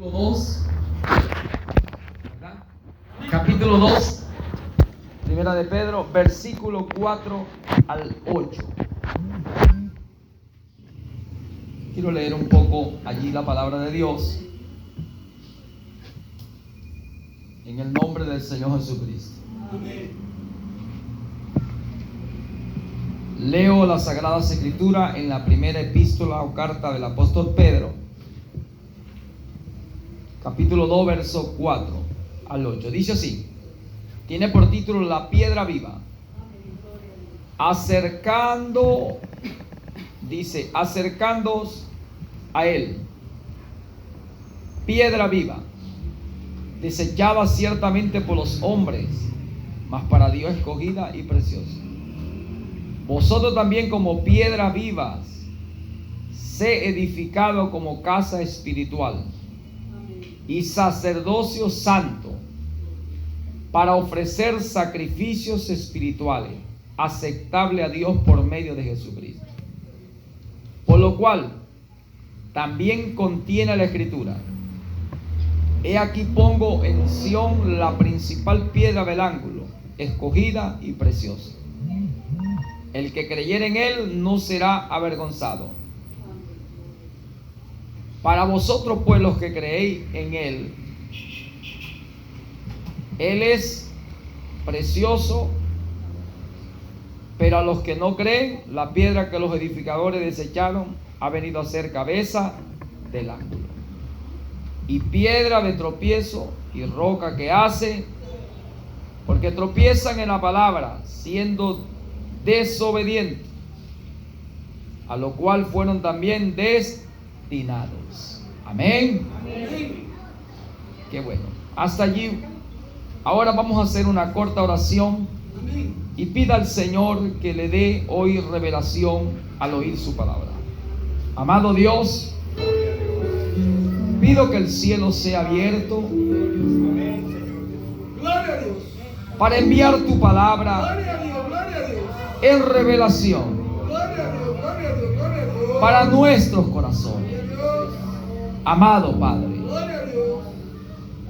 2, capítulo 2, primera de Pedro, versículo 4 al 8. Quiero leer un poco allí la palabra de Dios en el nombre del Señor Jesucristo. Leo las Sagradas Escrituras en la primera epístola o carta del apóstol Pedro, capítulo 2, verso 4 al 8. Dice así, tiene por título La Piedra Viva. Acercándoos a él, piedra viva, desechada ciertamente por los hombres, mas para Dios escogida y preciosa. Vosotros también como piedras vivas, sé edificado como casa espiritual y sacerdocio santo, para ofrecer sacrificios espirituales aceptables a Dios por medio de Jesucristo. Por lo cual también contiene la Escritura: he aquí pongo en Sión la principal piedra del ángulo, escogida y preciosa. El que creyere en él no será avergonzado. Para vosotros pues los que creéis en él es precioso, pero a los que no creen, la piedra que los edificadores desecharon ha venido a ser cabeza del ángulo, y piedra de tropiezo y roca que hace, porque tropiezan en la palabra, siendo desobedientes, a lo cual fueron también destinados. Amén. Amén. Qué bueno. Hasta allí. Ahora vamos a hacer una corta oración y pida al Señor que le dé hoy revelación al oír su palabra. Amado Dios, pido que el cielo sea abierto para enviar tu palabra en revelación para nuestros corazones. Amado Padre,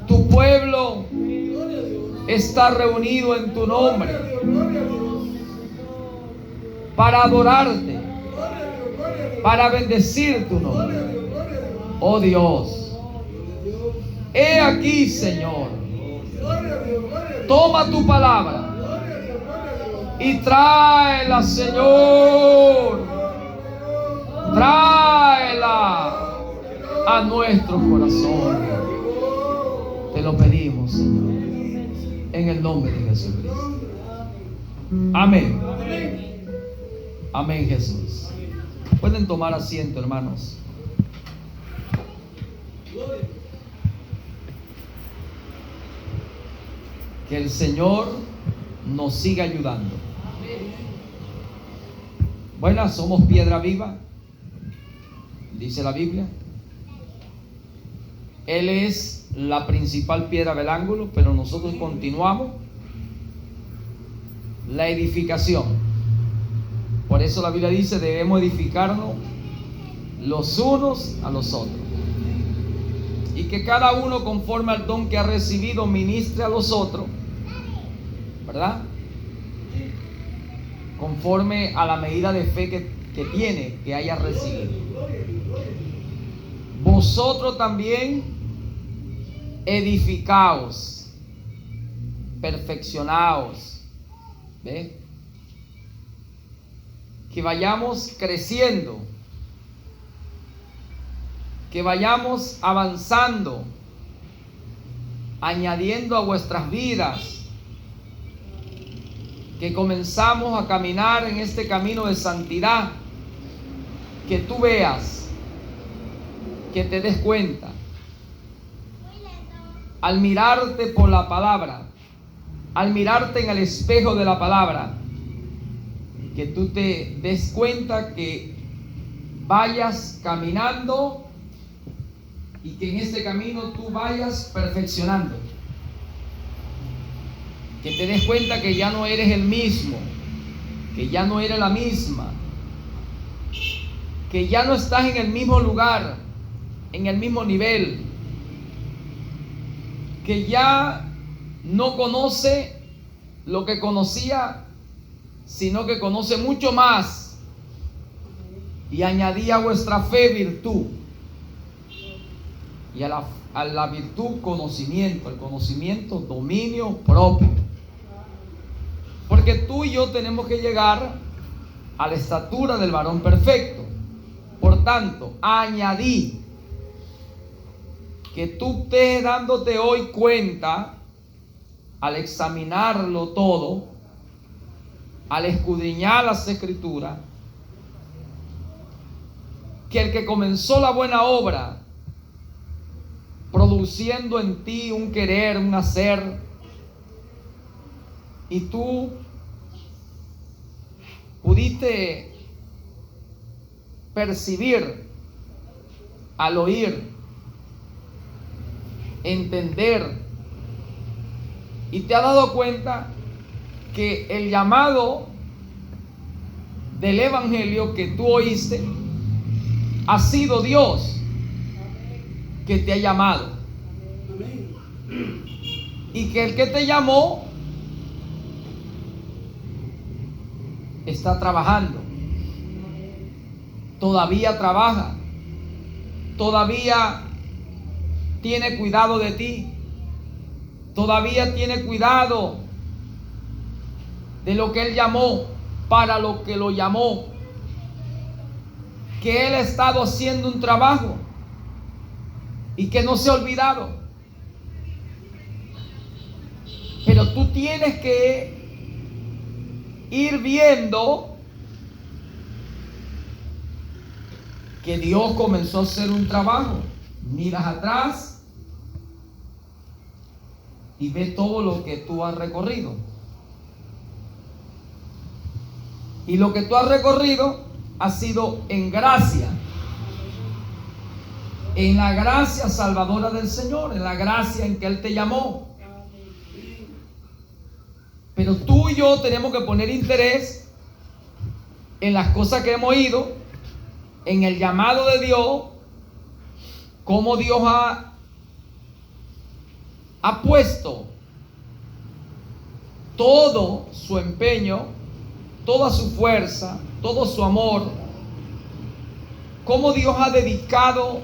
tu pueblo está reunido en tu nombre para adorarte, para bendecir tu nombre. Oh Dios, he aquí, Señor, toma tu palabra y tráela, Señor, tráela a nuestros corazones. Te lo pedimos, Señor, en el nombre de Jesucristo. Amén. Amén, Jesús. Pueden tomar asiento, hermanos. Que el Señor nos siga ayudando. Bueno, somos piedra viva, dice la Biblia. Él es la principal piedra del ángulo, pero nosotros continuamos la edificación. Por eso la Biblia dice, debemos edificarnos los unos a los otros, y que cada uno conforme al don que ha recibido ministre a los otros, ¿verdad? Conforme a la medida de fe que tiene, que haya recibido. Vosotros también edificaos, perfeccionaos, ¿ve? Que vayamos creciendo, que vayamos avanzando, añadiendo a vuestras vidas, que comenzamos a caminar en este camino de santidad, que tú veas, que te des cuenta, al mirarte por la palabra, al mirarte en el espejo de la palabra, que tú te des cuenta que vayas caminando y que en este camino tú vayas perfeccionando. Que te des cuenta que ya no eres el mismo, que ya no eres la misma, que ya no estás en el mismo lugar, en el mismo nivel, que ya no conoce lo que conocía, sino que conoce mucho más. Y añadí a vuestra fe virtud, y a la virtud conocimiento, el conocimiento dominio propio. Porque tú y yo tenemos que llegar a la estatura del varón perfecto. Por tanto, añadí que tú estés dándote hoy cuenta, al examinarlo todo, al escudriñar las Escrituras, que el que comenzó la buena obra, produciendo en ti un querer, un hacer, y tú pudiste percibir al oír, entender, y te has dado cuenta que el llamado del evangelio que tú oíste ha sido Dios que te ha llamado, y que el que te llamó está trabajando, todavía trabaja, todavía tiene cuidado de ti, todavía tiene cuidado de lo que Él llamó, para lo que lo llamó, que Él ha estado haciendo un trabajo y que no se ha olvidado. Pero tú tienes que ir viendo que Dios comenzó a hacer un trabajo. Miras atrás y ves todo lo que tú has recorrido. Y lo que tú has recorrido ha sido en gracia, en la gracia salvadora del Señor, en la gracia en que Él te llamó. Pero tú y yo tenemos que poner interés en las cosas que hemos oído, en el llamado de Dios, cómo Dios ha puesto todo su empeño, toda su fuerza, todo su amor, cómo Dios ha dedicado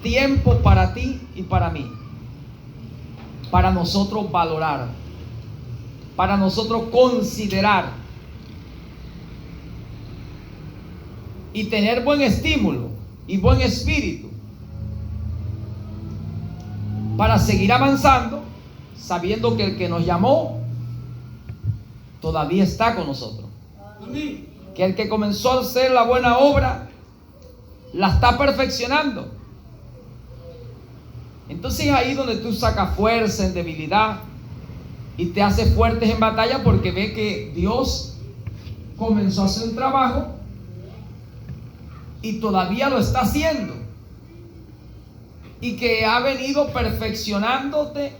tiempo para ti y para mí, para nosotros valorar, para nosotros considerar y tener buen estímulo y buen espíritu para seguir avanzando, sabiendo que el que nos llamó todavía está con nosotros. Que el que comenzó a hacer la buena obra la está perfeccionando. Entonces es ahí donde tú sacas fuerza en debilidad y te haces fuertes en batalla, porque ve que Dios comenzó a hacer un trabajo y todavía lo está haciendo, y que ha venido perfeccionándote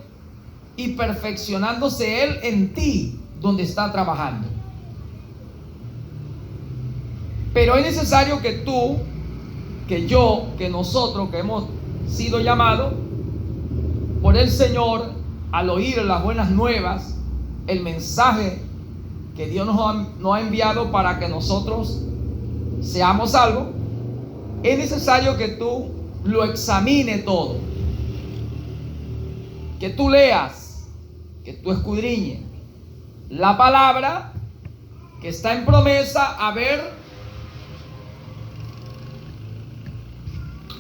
y perfeccionándose Él en ti, donde está trabajando. Pero es necesario que tú, que yo, que nosotros, que hemos sido llamados por el Señor, al oír las buenas nuevas, el mensaje que Dios nos ha enviado para que nosotros seamos salvos, es necesario que tú lo examines todo, que tú leas, que tú escudriñes la palabra que está en promesa, a ver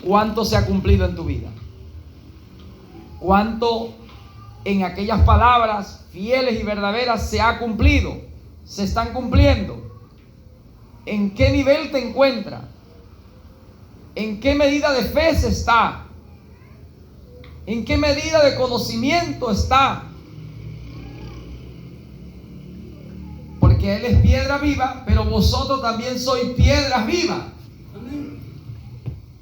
cuánto se ha cumplido en tu vida, cuánto en aquellas palabras fieles y verdaderas se ha cumplido, se están cumpliendo, en qué nivel te encuentras, en qué medida de fe se está, en qué medida de conocimiento está. Porque Él es piedra viva, pero vosotros también sois piedras vivas.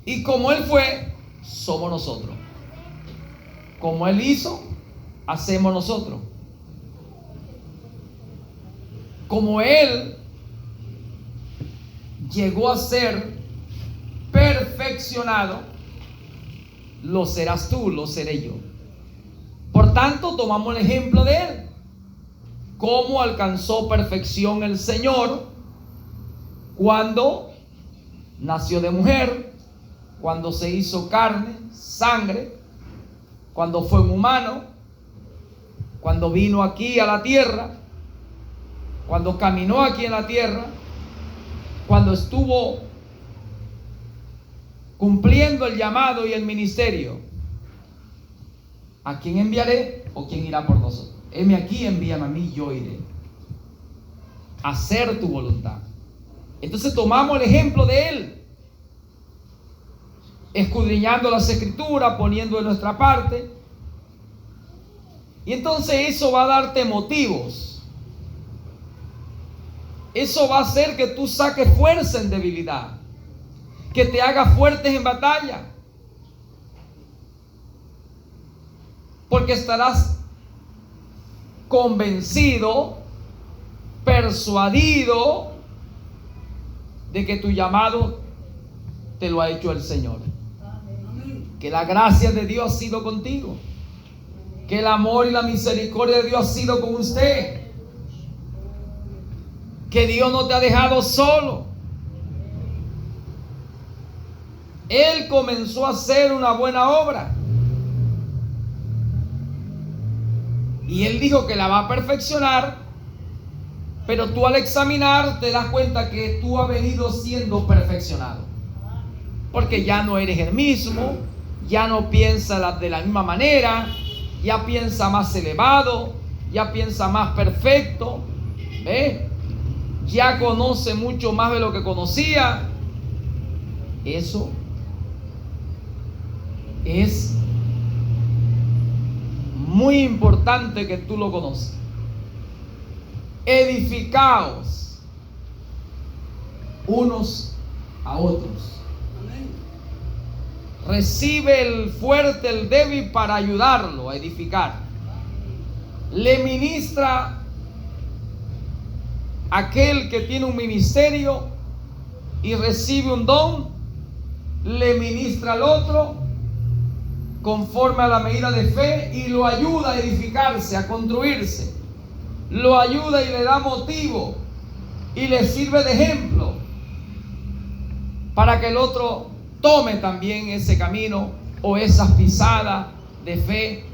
Y como Él fue, somos nosotros. Como Él hizo, hacemos nosotros. Como Él llegó a ser perfeccionado, lo serás tú, lo seré yo. tanto, tomamos el ejemplo de él. Cómo alcanzó perfección el Señor cuando nació de mujer, cuando se hizo carne, sangre, cuando fue un humano, cuando vino aquí a la tierra, cuando caminó aquí en la tierra, cuando estuvo cumpliendo el llamado y el ministerio. ¿A quién enviaré o quién irá por nosotros? Heme aquí, envíame a mí, yo iré a hacer tu voluntad. Entonces tomamos el ejemplo de él, escudriñando las escrituras, poniendo de nuestra parte. Y entonces eso va a darte motivos. Eso va a hacer que tú saques fuerza en debilidad, que te haga fuertes en batalla, porque estarás convencido, persuadido de que tu llamado te lo ha hecho el Señor. Que la gracia de Dios ha sido contigo, que el amor y la misericordia de Dios ha sido con usted, que Dios no te ha dejado solo. Él comenzó a hacer una buena obra y Él dijo que la va a perfeccionar, pero tú al examinar te das cuenta que tú has venido siendo perfeccionado, porque ya no eres el mismo, ya no piensas de la misma manera, ya piensa más elevado, ya piensa más perfecto, ya conoce mucho más de lo que conocía. Eso es muy importante que tú lo conozcas. Edificaos unos a otros. Recibe el fuerte, el débil, para ayudarlo a edificar. Le ministra aquel que tiene un ministerio y recibe un don, le ministra al otro conforme a la medida de fe y lo ayuda a edificarse, a construirse. Lo ayuda y le da motivo y le sirve de ejemplo para que el otro tome también ese camino o esas pisadas de fe,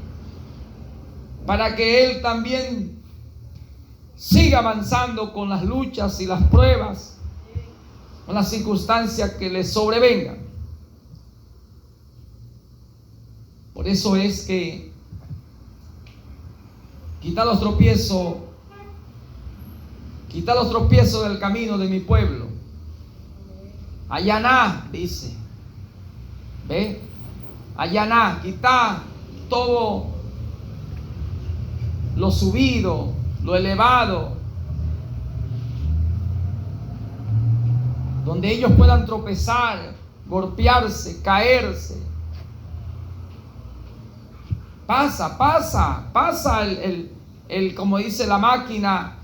para que él también siga avanzando con las luchas y las pruebas, con las circunstancias que le sobrevengan. Por eso es que quita los tropiezos del camino de mi pueblo. Allaná, dice. ¿Ve? Allaná, quita todo lo subido, lo elevado, donde ellos puedan tropezar, golpearse, caerse. Pasa el como dice la máquina,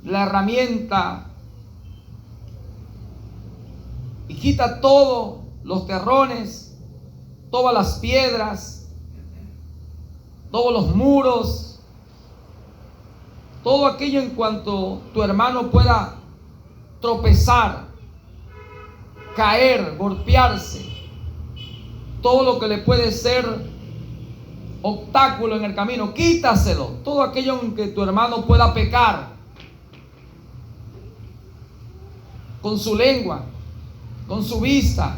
la herramienta, y quita todos los terrones, todas las piedras, todos los muros, todo aquello en cuanto tu hermano pueda tropezar, caer, golpearse, todo lo que le puede ser obstáculo en el camino, quítaselo. Todo aquello en que tu hermano pueda pecar con su lengua, con su vista,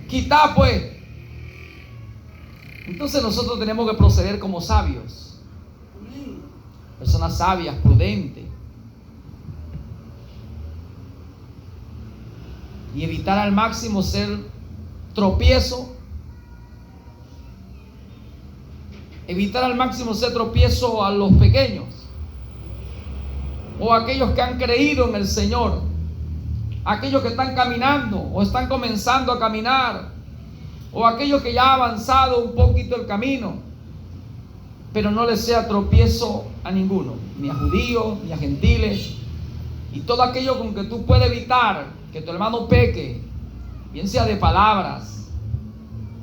quita pues. Entonces nosotros tenemos que proceder como sabios, personas sabias, prudentes, y evitar al máximo ser tropiezo. Evitar al máximo ser tropiezo a los pequeños o a aquellos que han creído en el Señor, aquellos que están caminando o están comenzando a caminar, o aquellos que ya han avanzado un poquito el camino, pero no les sea tropiezo a ninguno, ni a judíos, ni a gentiles, y todo aquello con que tú puedes evitar que tu hermano peque, bien sea de palabras,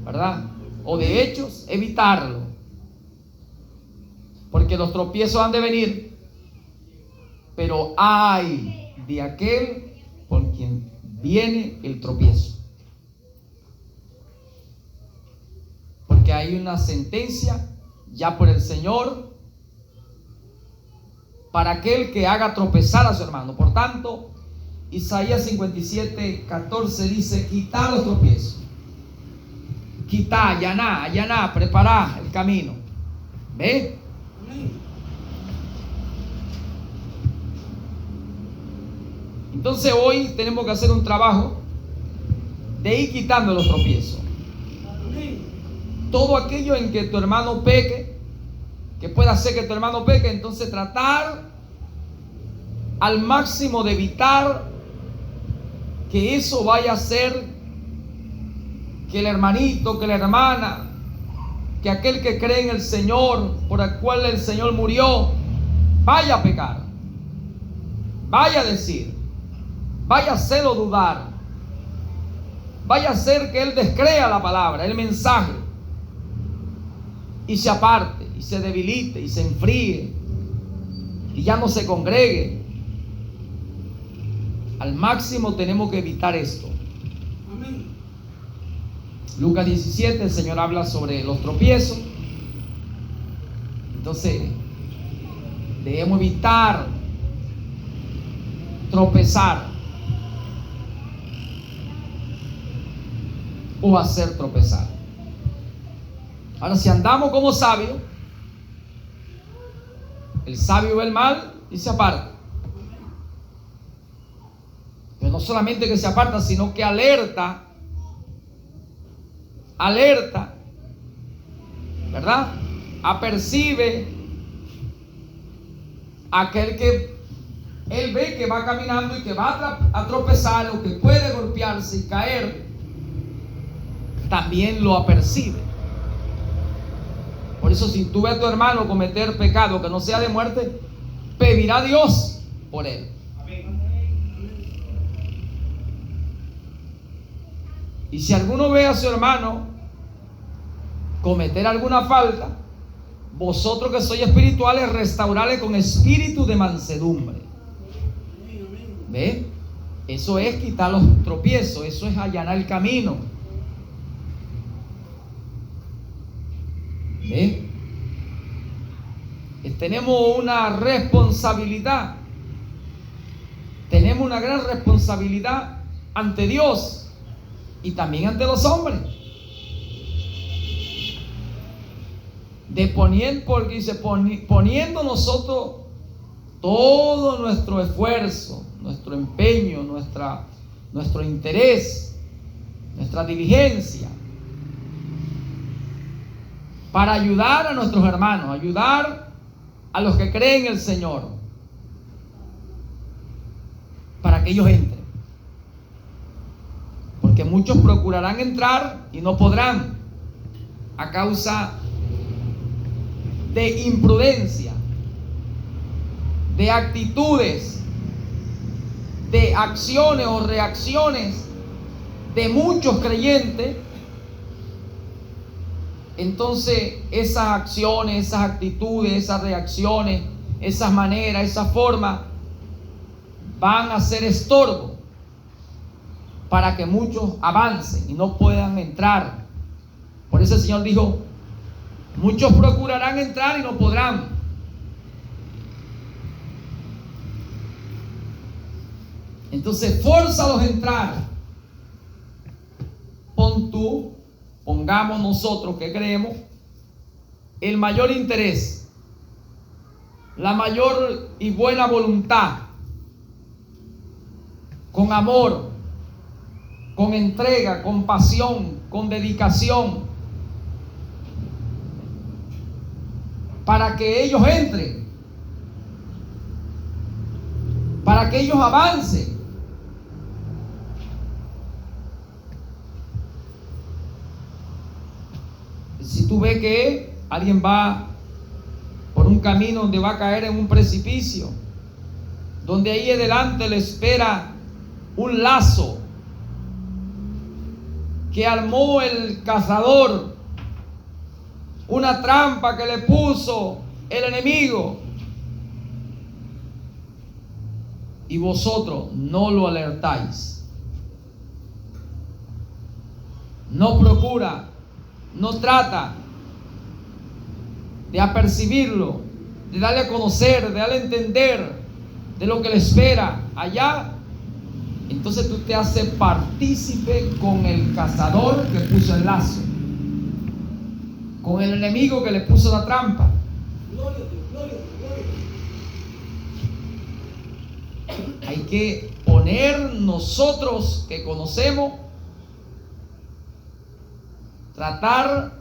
¿verdad?, o de hechos, evitarlo. porque los tropiezos han de venir, pero ay de aquel por quien viene el tropiezo, porque hay una sentencia ya por el Señor para aquel que haga tropezar a su hermano. Por tanto, Isaías 57:14 dice: quitad los tropiezos, quitad, allaná, preparad el camino. ¿Ve? Entonces hoy tenemos que hacer un trabajo de ir quitando los tropiezos. Todo aquello en que tu hermano peque, que pueda hacer que tu hermano peque, entonces tratar al máximo de evitar que eso vaya a hacer que el hermanito, que la hermana, que aquel que cree en el Señor, por el cual el Señor murió, vaya a pecar, vaya a decir, vaya a hacerlo dudar, vaya a hacer que él descrea la palabra, el mensaje, y se aparte, y se debilite, y se enfríe, y ya no se congregue. Al máximo tenemos que evitar esto. Amén. Lucas 17, el Señor habla sobre los tropiezos. Entonces, debemos evitar tropezar o hacer tropezar. Ahora, si andamos como sabios, el sabio ve el mal y se aparta. Pero no solamente que se aparta, sino que alerta, ¿verdad? Apercibe a aquel que él ve que va caminando y que va a tropezar o que puede golpearse y caer, también lo apercibe. Por eso, si tú ves a tu hermano cometer pecado que no sea de muerte, pedirá a Dios por él. Y si alguno ve a su hermano cometer alguna falta, vosotros que sois espirituales, restaurarle con espíritu de mansedumbre. ¿Ve? Eso es quitar los tropiezos, eso es allanar el camino. ¿Ve? Tenemos una responsabilidad. Tenemos una gran responsabilidad ante Dios y también ante los hombres. Porque dice, poniendo nosotros todo nuestro esfuerzo, nuestro empeño, nuestro interés, nuestra diligencia, para ayudar a nuestros hermanos, ayudar a los que creen en el Señor, para que ellos entren. Porque muchos procurarán entrar y no podrán, a causa de imprudencia, de actitudes, de acciones o reacciones de muchos creyentes. Entonces esas acciones, esas actitudes, esas reacciones, esas maneras, esas formas van a ser estorbo para que muchos avancen y no puedan entrar. Por eso el Señor dijo: muchos procurarán entrar y no podrán. Entonces, fórzalos a entrar. Pongamos nosotros que creemos el mayor interés, la mayor y buena voluntad, con amor, con entrega, con pasión, con dedicación, para que ellos entren, para que ellos avancen. Si tú ves que alguien va por un camino donde va a caer en un precipicio, donde ahí adelante le espera un lazo que armó el cazador, una trampa que le puso el enemigo, y vosotros no lo alertáis. No procura, no trata de apercibirlo, de darle a conocer, de darle a entender de lo que le espera allá. Entonces tú te haces partícipe con el cazador que puso el lazo, con el enemigo que le puso la trampa. Hay que poner nosotros que conocemos, tratar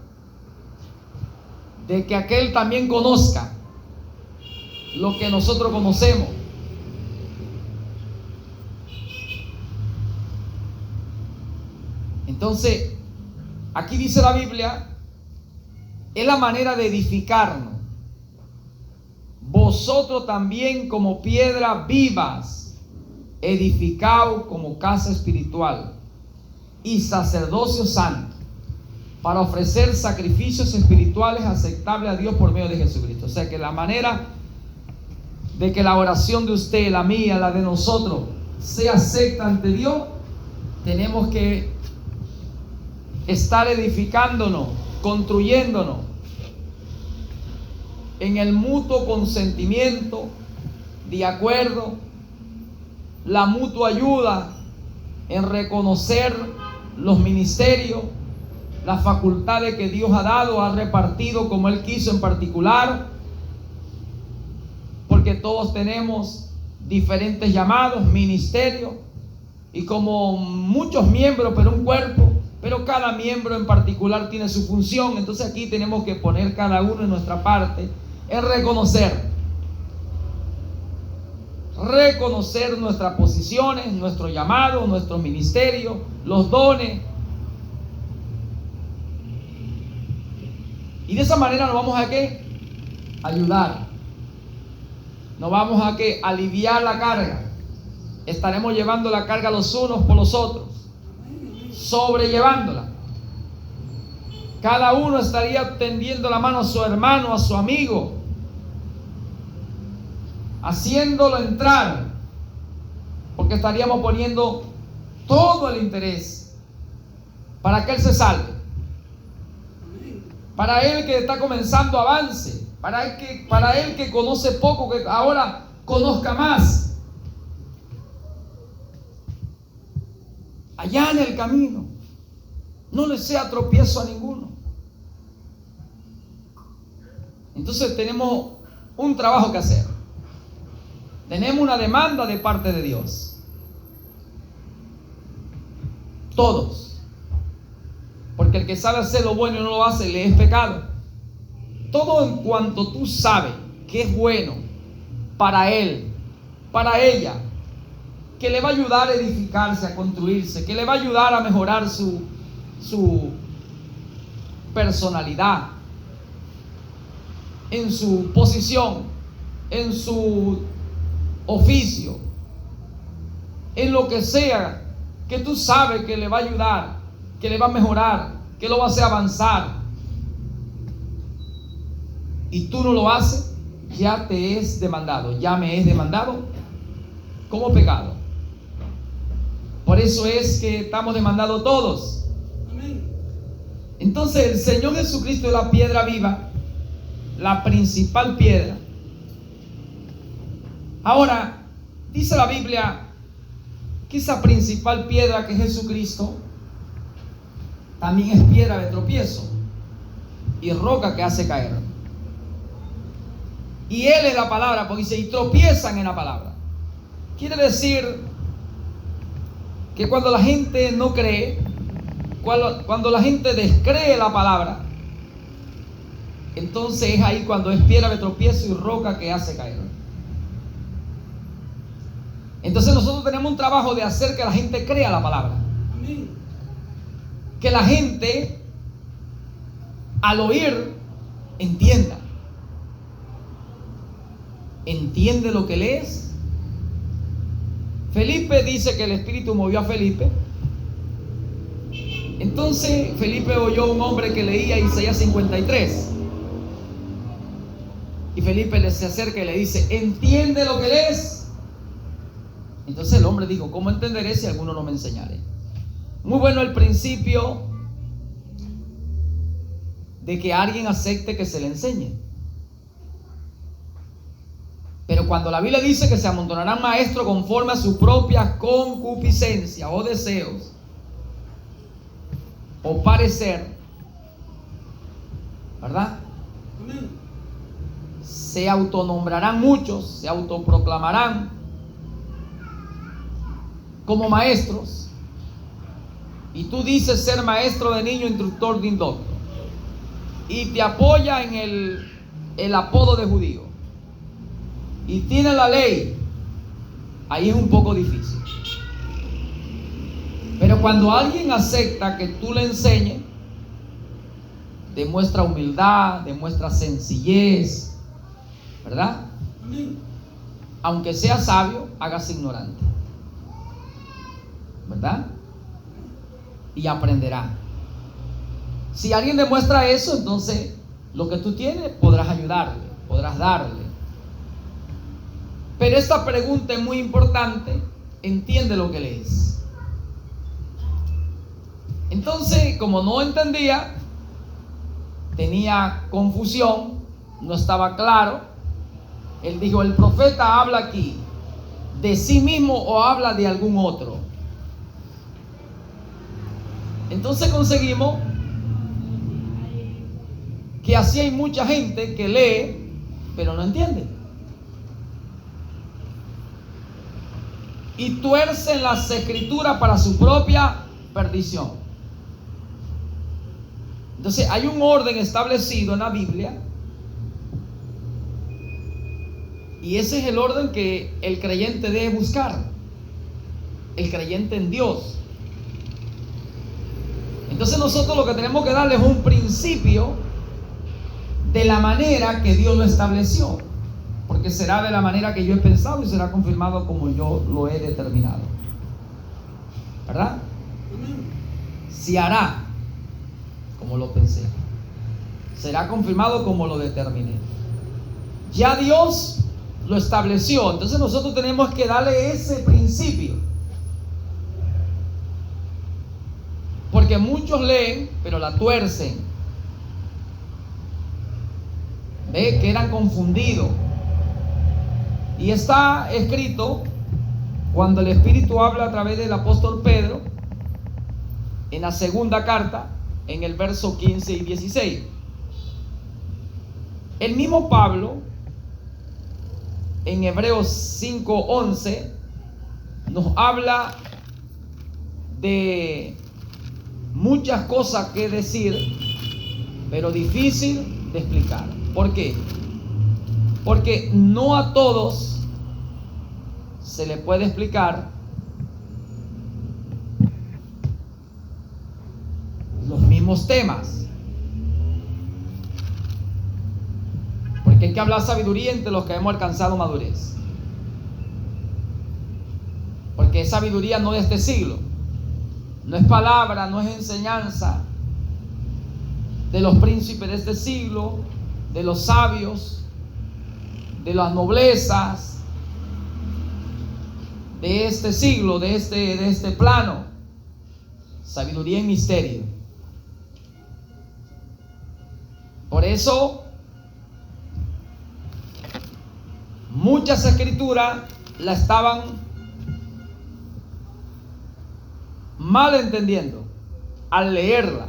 de que aquel también conozca lo que nosotros conocemos. Entonces, aquí dice la Biblia, es la manera de edificarnos. Vosotros también como piedras vivas, edificaos como casa espiritual y sacerdocio santo, para ofrecer sacrificios espirituales aceptables a Dios por medio de Jesucristo. O sea que la manera de que la oración de usted, la mía, la de nosotros, sea acepta ante Dios, tenemos que estar edificándonos, construyéndonos en el mutuo consentimiento, de acuerdo, la mutua ayuda en reconocer los ministerios, las facultades que Dios ha dado, ha repartido como Él quiso en particular, porque todos tenemos diferentes llamados, ministerios, y como muchos miembros, pero un cuerpo, pero cada miembro en particular tiene su función. Entonces aquí tenemos que poner cada uno en nuestra parte, en reconocer nuestras posiciones, nuestro llamado, nuestro ministerio, los dones. Y de esa manera nos vamos a ¿qué? Ayudar. Nos vamos a ¿qué? Aliviar la carga. Estaremos llevando la carga los unos por los otros, sobrellevándola. Cada uno estaría tendiendo la mano a su hermano, a su amigo, haciéndolo entrar, porque estaríamos poniendo todo el interés para que él se salve, para él que está comenzando avance, para él que conoce poco, que ahora conozca más. Allá en el camino no le sea tropiezo a ninguno. Entonces tenemos un trabajo que hacer. Tenemos una demanda de parte de Dios. Todos. Porque el que sabe hacer lo bueno y no lo hace, le es pecado. Todo en cuanto tú sabes que es bueno para él, para ella, que le va a ayudar a edificarse, a construirse, que le va a ayudar a mejorar su personalidad, en su posición, en su oficio, en lo que sea que tú sabes que le va a ayudar, que le va a mejorar, que lo va a hacer avanzar, y tú no lo haces, ya te es demandado, ya me es demandado como pecado. Por eso es que estamos demandados todos. Entonces el Señor Jesucristo es la piedra viva, la principal piedra. Ahora, dice la Biblia que esa principal piedra que es Jesucristo también es piedra de tropiezo y roca que hace caer. Y Él es la palabra, porque dice, y tropiezan en la palabra. Quiere decir que cuando la gente no cree, cuando la gente descree la palabra, entonces es ahí cuando es piedra de tropiezo y roca que hace caer. Entonces nosotros tenemos un trabajo de hacer que la gente crea la palabra. Amén. Que la gente al oír entienda. ¿Entiende lo que lees? Felipe dice que el Espíritu movió a Felipe. Entonces Felipe oyó a un hombre que leía Isaías 53. Y Felipe se acerca y le dice: ¿entiende lo que lees? Entonces el hombre dijo: ¿cómo entenderé si alguno no me enseñare? Muy bueno el principio de que alguien acepte que se le enseñe. Pero cuando la Biblia dice que se amontonarán maestros conforme a su propia concupiscencia o deseos o parecer, ¿verdad? Se autonombrarán muchos, se autoproclamarán como maestros. Y tú dices ser maestro de niño, instructor de indocto, y te apoya en el apodo de judío, y tiene la ley. Ahí es un poco difícil. Pero cuando alguien acepta que tú le enseñes, demuestra humildad, demuestra sencillez, ¿verdad? Aunque sea sabio, hágase ignorante, ¿verdad? Y aprenderá. Si alguien demuestra eso, entonces lo que tú tienes podrás ayudarle, podrás darle. Pero esta pregunta es muy importante: ¿entiende lo que lees? Entonces, como no entendía, tenía confusión, no estaba claro, él dijo: ¿el profeta habla aquí de sí mismo o habla de algún otro? Entonces conseguimos que así hay mucha gente que lee pero no entiende, y tuercen las escrituras para su propia perdición. Entonces hay un orden establecido en la Biblia, y ese es el orden que el creyente debe buscar, el creyente en Dios. Entonces nosotros lo que tenemos que darle es un principio de la manera que Dios lo estableció, porque será de la manera que yo he pensado y será confirmado como yo lo he determinado, ¿verdad? Se hará como lo pensé, será confirmado como lo determiné. Ya Dios lo estableció, entonces nosotros tenemos que darle ese principio, porque muchos leen pero la tuercen. Ve que eran confundidos, y está escrito cuando el Espíritu habla a través del apóstol Pedro en la segunda carta, en el verso 15 y 16. El mismo Pablo en Hebreos 5:11 nos habla de muchas cosas que decir, pero difícil de explicar. ¿Por qué? Porque no a todos se le puede explicar los mismos temas, porque hay que hablar sabiduría entre los que hemos alcanzado madurez, porque es sabiduría no de este siglo, no es palabra, no es enseñanza de los príncipes de este siglo, de los sabios, de las noblezas de este siglo, de este plano. Sabiduría en misterio. Por eso muchas escrituras la estaban mal entendiendo al leerla.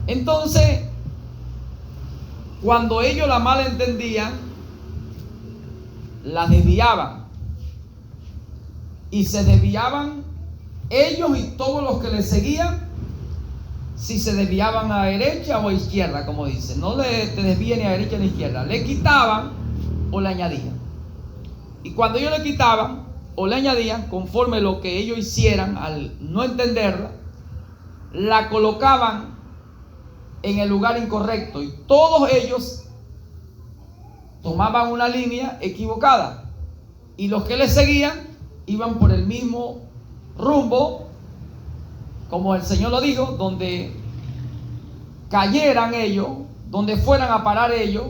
Entonces, cuando ellos la mal entendían, la desviaban, y se desviaban ellos y todos los que les seguían. Si se desviaban a derecha o a izquierda, como dice, no te desvíen ni a derecha ni a izquierda, le quitaban o le añadían. Y cuando ellos le quitaban o le añadían, conforme lo que ellos hicieran al no entenderla, la colocaban en el lugar incorrecto, y todos ellos tomaban una línea equivocada, y los que le seguían iban por el mismo rumbo, como el Señor lo dijo: donde cayeran ellos, donde fueran a parar ellos,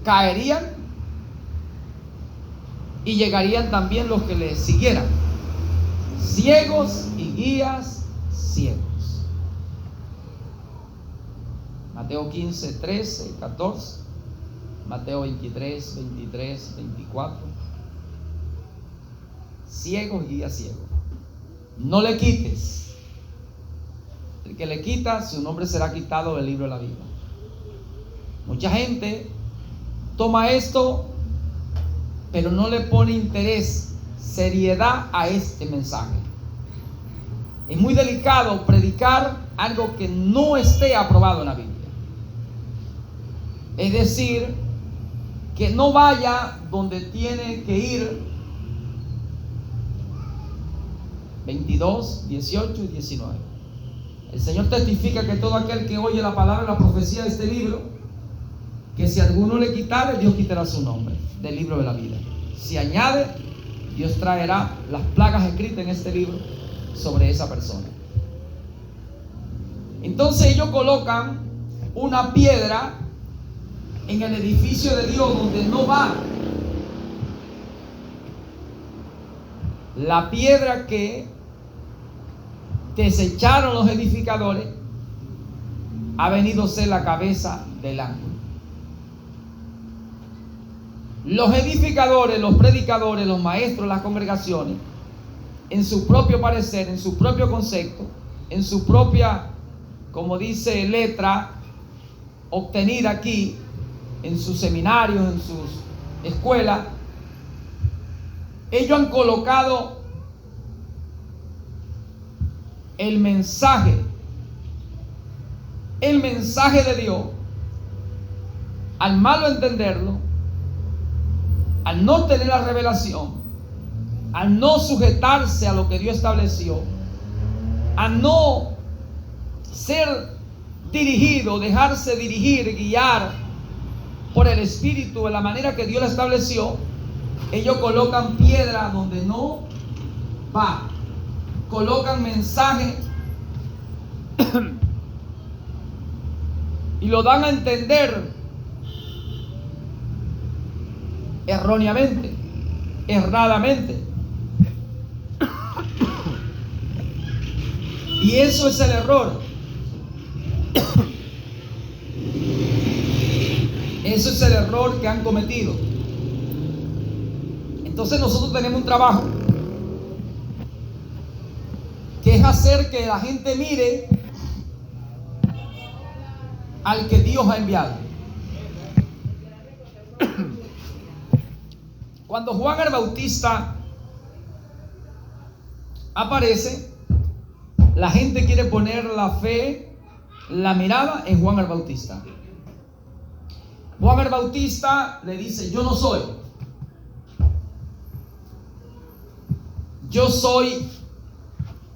caerían y llegarían también los que les siguieran, ciegos y guías ciegos. Mateo 15, 13, 14, Mateo 23, 23, 24. Ciegos y guías ciegos. No le quites. El que le quita, su nombre será quitado del libro de la vida. Mucha gente toma esto, pero no le pone interés, seriedad a este mensaje. Es muy delicado predicar algo que no esté aprobado en la Biblia. Es decir, que no vaya donde tiene que ir. 22, 18 y 19. El Señor testifica que todo aquel que oye la palabra y la profecía de este libro, que si alguno le quitare, Dios quitará su nombre del libro de la vida. Si añade, Dios traerá las plagas escritas en este libro sobre esa persona. Entonces ellos colocan una piedra en el edificio de Dios donde no va. La piedra que desecharon los edificadores ha venido a ser la cabeza del ángulo. Los edificadores, los predicadores, los maestros, las congregaciones, en su propio parecer, en su propio concepto, en su propia, como dice, letra obtenida aquí, en sus seminarios, en sus escuelas, ellos han colocado el mensaje de Dios, al malo entenderlo, al no tener la revelación, al no sujetarse a lo que Dios estableció, a no ser dirigido, dejarse dirigir, guiar por el Espíritu de la manera que Dios lo estableció, ellos colocan piedra donde no va, colocan mensaje y lo dan a entender erróneamente, erradamente. Y eso es el error. Eso es el error que han cometido. Entonces nosotros tenemos un trabajo, que es hacer que la gente mire al que Dios ha enviado. Cuando Juan el Bautista aparece, la gente quiere poner la fe, la mirada en Juan el Bautista. Juan el Bautista le dice: yo no soy. Yo soy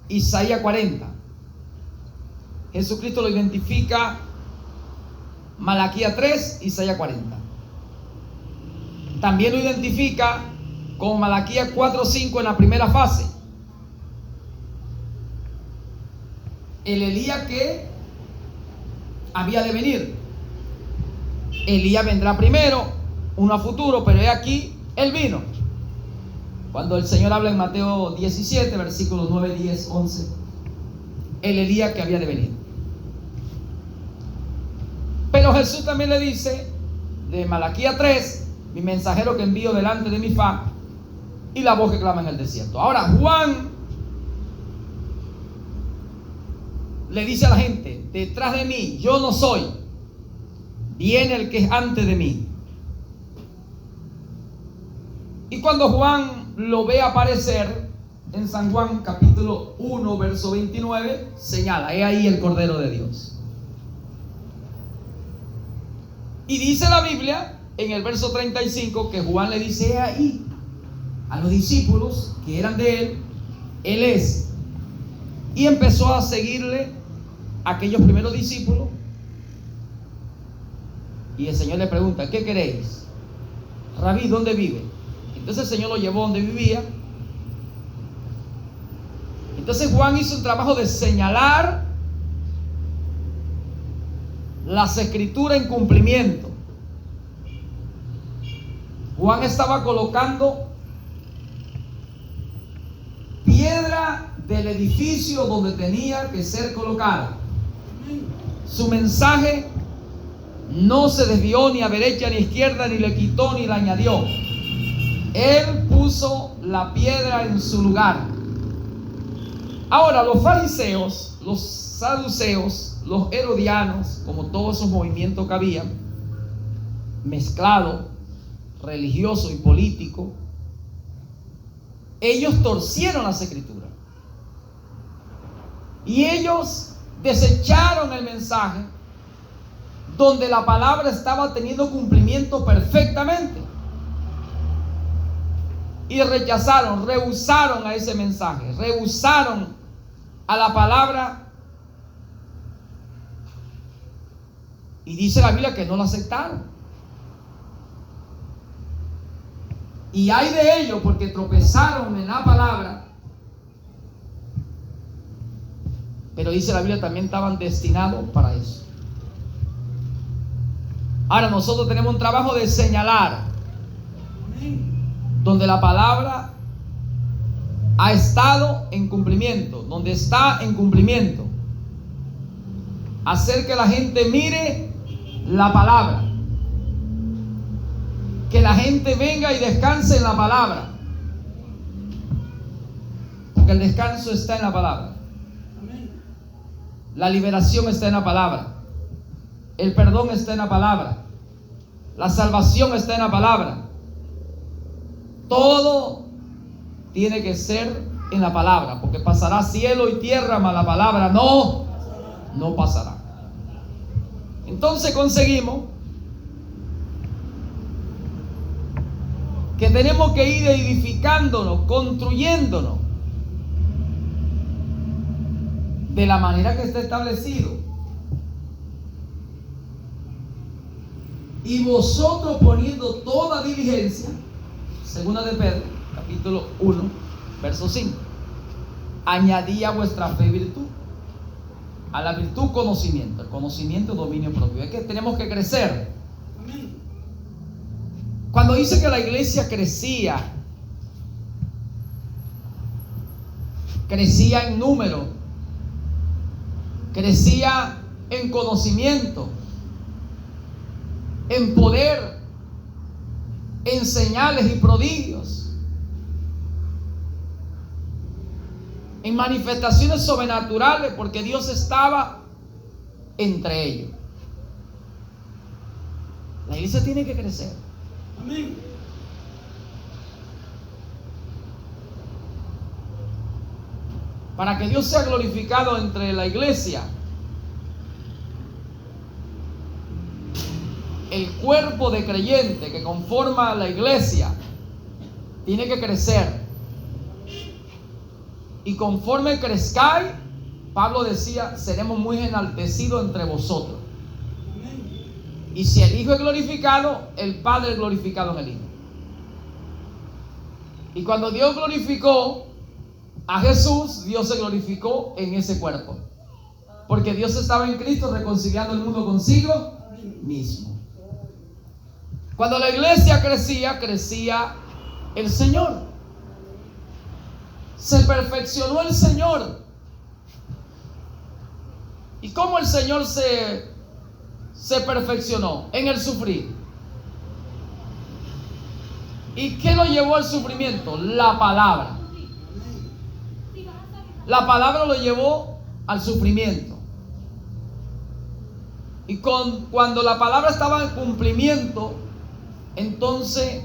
Isaías 40. Jesucristo lo identifica Malaquías 3, Isaías 40. También lo identifica con Malaquías 4, 5 en la primera fase. El Elías que había de venir. Elías vendrá primero, uno a futuro, pero he aquí, él vino. Cuando el Señor habla en Mateo 17, versículos 9, 10, 11, el Elías que había de venir. Pero Jesús también le dice, de Malaquías 3, mi mensajero que envío delante de mi faz, y la voz que clama en el desierto. Ahora Juan le dice a la gente: detrás de mí, yo no soy, viene el que es antes de mí. Y cuando Juan lo ve aparecer en San Juan capítulo 1 verso 29, señala: he ahí el Cordero de Dios. Y dice la Biblia en el verso 35 que Juan le dice: he ahí a los discípulos que eran de él, él es. Y empezó a seguirle a aquellos primeros discípulos. Y el Señor le pregunta: ¿qué queréis? Rabí, ¿dónde vive? Entonces el Señor lo llevó donde vivía. Entonces Juan hizo un trabajo de señalar las escrituras en cumplimiento. Juan estaba colocando piedra del edificio donde tenía que ser colocada. Su mensaje no se desvió ni a derecha ni a izquierda, ni le quitó ni le añadió. Él puso la piedra en su lugar. Ahora, los fariseos, los saduceos, los herodianos, como todos esos movimientos que había, mezclado, religioso y político, ellos torcieron las escrituras. Y ellos desecharon el mensaje donde la palabra estaba teniendo cumplimiento perfectamente. Y rechazaron, rehusaron a ese mensaje, rehusaron a la palabra. Y dice la Biblia que no la aceptaron. Y hay de ellos porque tropezaron en la palabra. Pero dice la Biblia también estaban destinados para eso. Ahora nosotros tenemos un trabajo de señalar donde la palabra ha estado en cumplimiento, donde está en cumplimiento. Hacer que la gente mire la palabra, que la gente venga y descanse en la palabra, porque el descanso está en la palabra. La liberación está en la palabra, el perdón está en la palabra, la salvación está en la palabra. Todo tiene que ser en la palabra, porque pasará cielo y tierra, mas la palabra no pasará. Entonces conseguimos que tenemos que ir edificándonos, construyéndonos de la manera que está establecido. Y vosotros poniendo toda diligencia, segunda de Pedro, capítulo 1, verso 5. Añadí a vuestra fe virtud, a la virtud conocimiento, el conocimiento dominio propio. Es que tenemos que crecer. Cuando dice que la iglesia crecía en número, crecía en conocimiento, en poder, en señales y prodigios, en manifestaciones sobrenaturales, porque Dios estaba entre ellos. La iglesia tiene que crecer. Amén. Para que Dios sea glorificado entre la iglesia, el cuerpo de creyente que conforma la iglesia tiene que crecer. Y conforme crezcáis, Pablo decía, seremos muy enaltecidos entre vosotros. Y si el Hijo es glorificado, el Padre es glorificado en el Hijo. Y cuando Dios glorificó a Jesús, Dios se glorificó en ese cuerpo, porque Dios estaba en Cristo reconciliando el mundo consigo mismo. Cuando la iglesia crecía, crecía el Señor. Se perfeccionó el Señor. ¿Y cómo el Señor se perfeccionó? En el sufrir. ¿Y qué lo llevó al sufrimiento? La palabra. La palabra lo llevó al sufrimiento. Y cuando la palabra estaba en cumplimiento, entonces,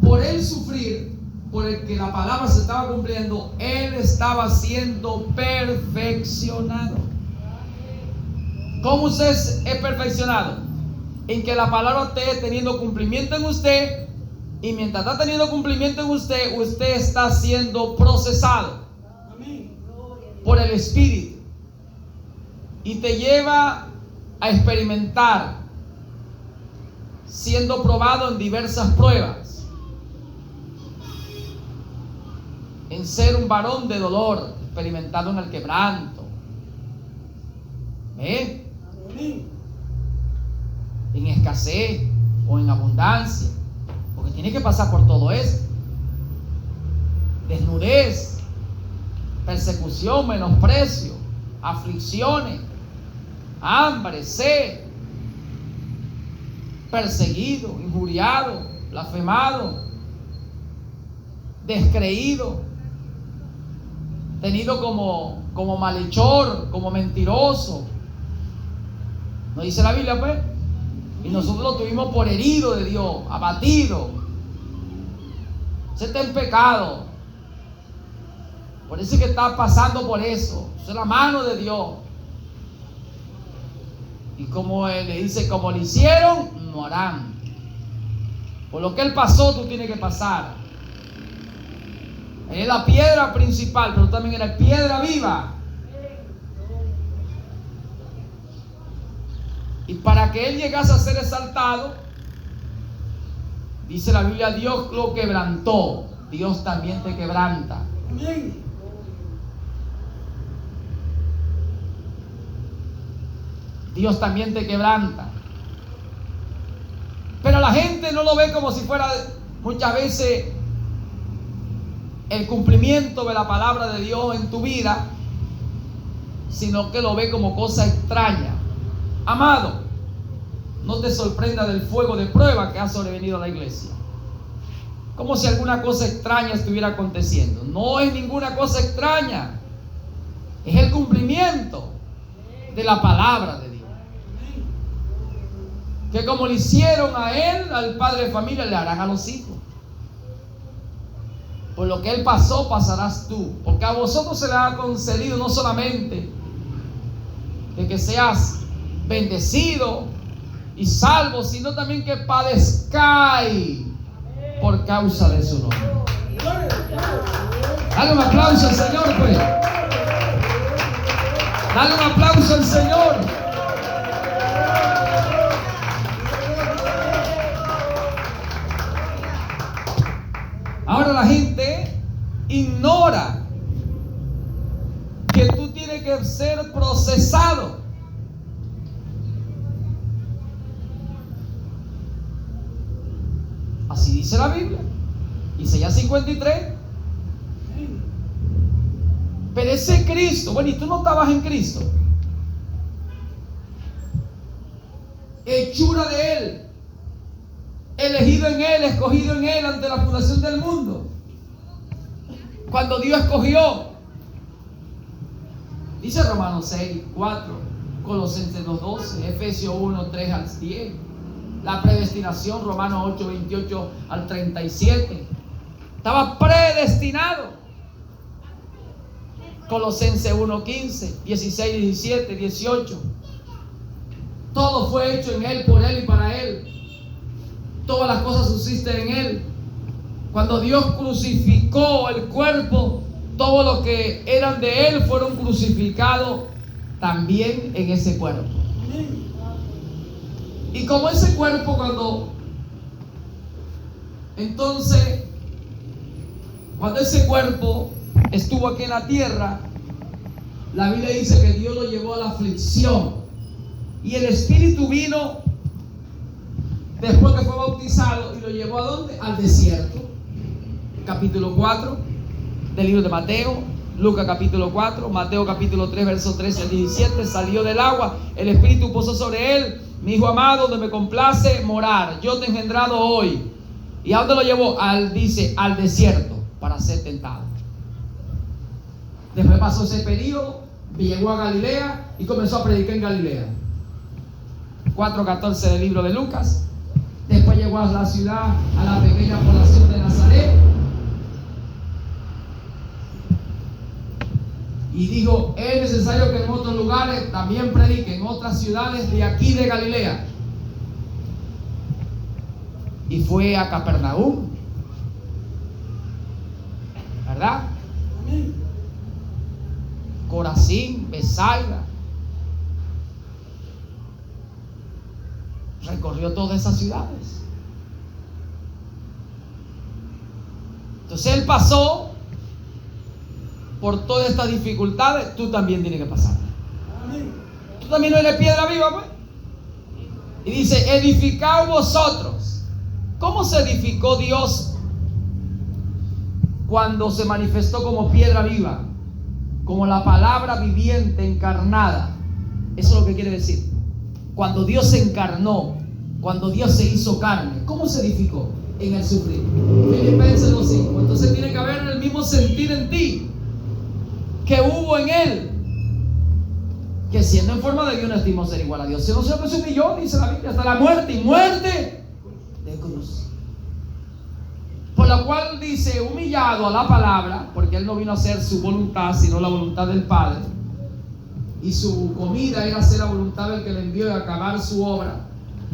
por él sufrir, por el que la palabra se estaba cumpliendo, él estaba siendo perfeccionado. ¿Cómo usted es perfeccionado? En que la palabra esté teniendo cumplimiento en usted, y mientras está teniendo cumplimiento en usted, usted está siendo procesado por el Espíritu, y te lleva a experimentar, siendo probado en diversas pruebas, en ser un varón de dolor, experimentado en el quebranto, ¿Ven? En escasez o en abundancia, porque tiene que pasar por todo eso. Desnudez, persecución, menosprecio, aflicciones, hambre, sed, perseguido, injuriado, blasfemado, descreído, tenido como malhechor, como mentiroso. ¿No dice la Biblia, pues? Y nosotros lo tuvimos por herido de Dios, abatido. Usted está en pecado. Por eso es que está pasando por eso. Eso es la mano de Dios. Y como Él le dice, como le hicieron, no harán. Por lo que Él pasó, tú tienes que pasar. Él es la piedra principal, pero también eres piedra viva. Y para que Él llegase a ser exaltado, dice la Biblia, Dios lo quebrantó. Dios también te quebranta. Dios también te quebranta. Pero la gente no lo ve como si fuera muchas veces el cumplimiento de la palabra de Dios en tu vida, sino que lo ve como cosa extraña. Amado, no te sorprenda del fuego de prueba que ha sobrevenido a la iglesia, como si alguna cosa extraña estuviera aconteciendo. No es ninguna cosa extraña, es el cumplimiento de la palabra de Dios. Que como le hicieron a él, al padre de familia, le harán a los hijos. Por lo que él pasó, pasarás tú. Porque a vosotros se les ha concedido no solamente de que seas bendecido y salvo, sino también que padezcáis por causa de su nombre. Dale un aplauso al Señor, pues. Dale un aplauso al Señor. Ahora la gente ignora que tú tienes que ser procesado. Así dice la Biblia, Isaías 53. Pero ese Cristo, bueno, y tú no estabas en Cristo, hechura de Él, elegido en Él, escogido en Él ante la fundación del mundo. Cuando Dios escogió, dice Romanos 6, 4, Colosenses 2:12, Efesios 1, 3 al 10, la predestinación, Romanos 8, 28 al 37. Estaba predestinado. Colosenses 1, 15, 16, 17, 18. Todo fue hecho en Él, por Él y para Él. Todas las cosas subsisten en Él. Cuando Dios crucificó el cuerpo, todos los que eran de Él fueron crucificados también en ese cuerpo. Y como ese cuerpo, cuando ese cuerpo estuvo aquí en la tierra, la Biblia dice que Dios lo llevó a la aflicción. Y el Espíritu vino después que fue bautizado y lo llevó ¿a dónde? Al desierto. Capítulo 4 del libro de Mateo, Lucas capítulo 4, Mateo capítulo 3, verso 13 al 17. Salió del agua, el Espíritu posó sobre él. Mi hijo amado, donde me complace morar, yo te he engendrado hoy. ¿Y a dónde lo llevó? Dice, al desierto, para ser tentado. Después pasó ese periodo, llegó a Galilea y comenzó a predicar en Galilea. 4:14 del libro de Lucas. Después llegó a la ciudad, a la pequeña población de Nazaret, y dijo, es necesario que en otros lugares también predique, en otras ciudades de aquí de Galilea. Y fue a Capernaum, ¿verdad? Corazín, Besaida. Recorrió todas esas ciudades. Entonces él pasó por todas estas dificultades. Tú también tienes que pasar. Tú también no eres piedra viva, pues. Y dice, edificaos vosotros. ¿Cómo se edificó Dios cuando se manifestó como piedra viva? Como la palabra viviente encarnada. Eso es lo que quiere decir. Cuando Dios se encarnó, cuando Dios se hizo carne, ¿cómo se edificó? En el sufrir. Filipenses 2:5. Entonces tiene que haber el mismo sentir en ti que hubo en Él, que siendo en forma de Dios no estimó ser igual a Dios, sino siempre se humilló, dice la Biblia, hasta la muerte, y muerte de cruz. Por lo cual dice, humillado a la palabra, porque Él no vino a hacer su voluntad, sino la voluntad del Padre, y su comida era hacer la voluntad del que le envió y acabar su obra.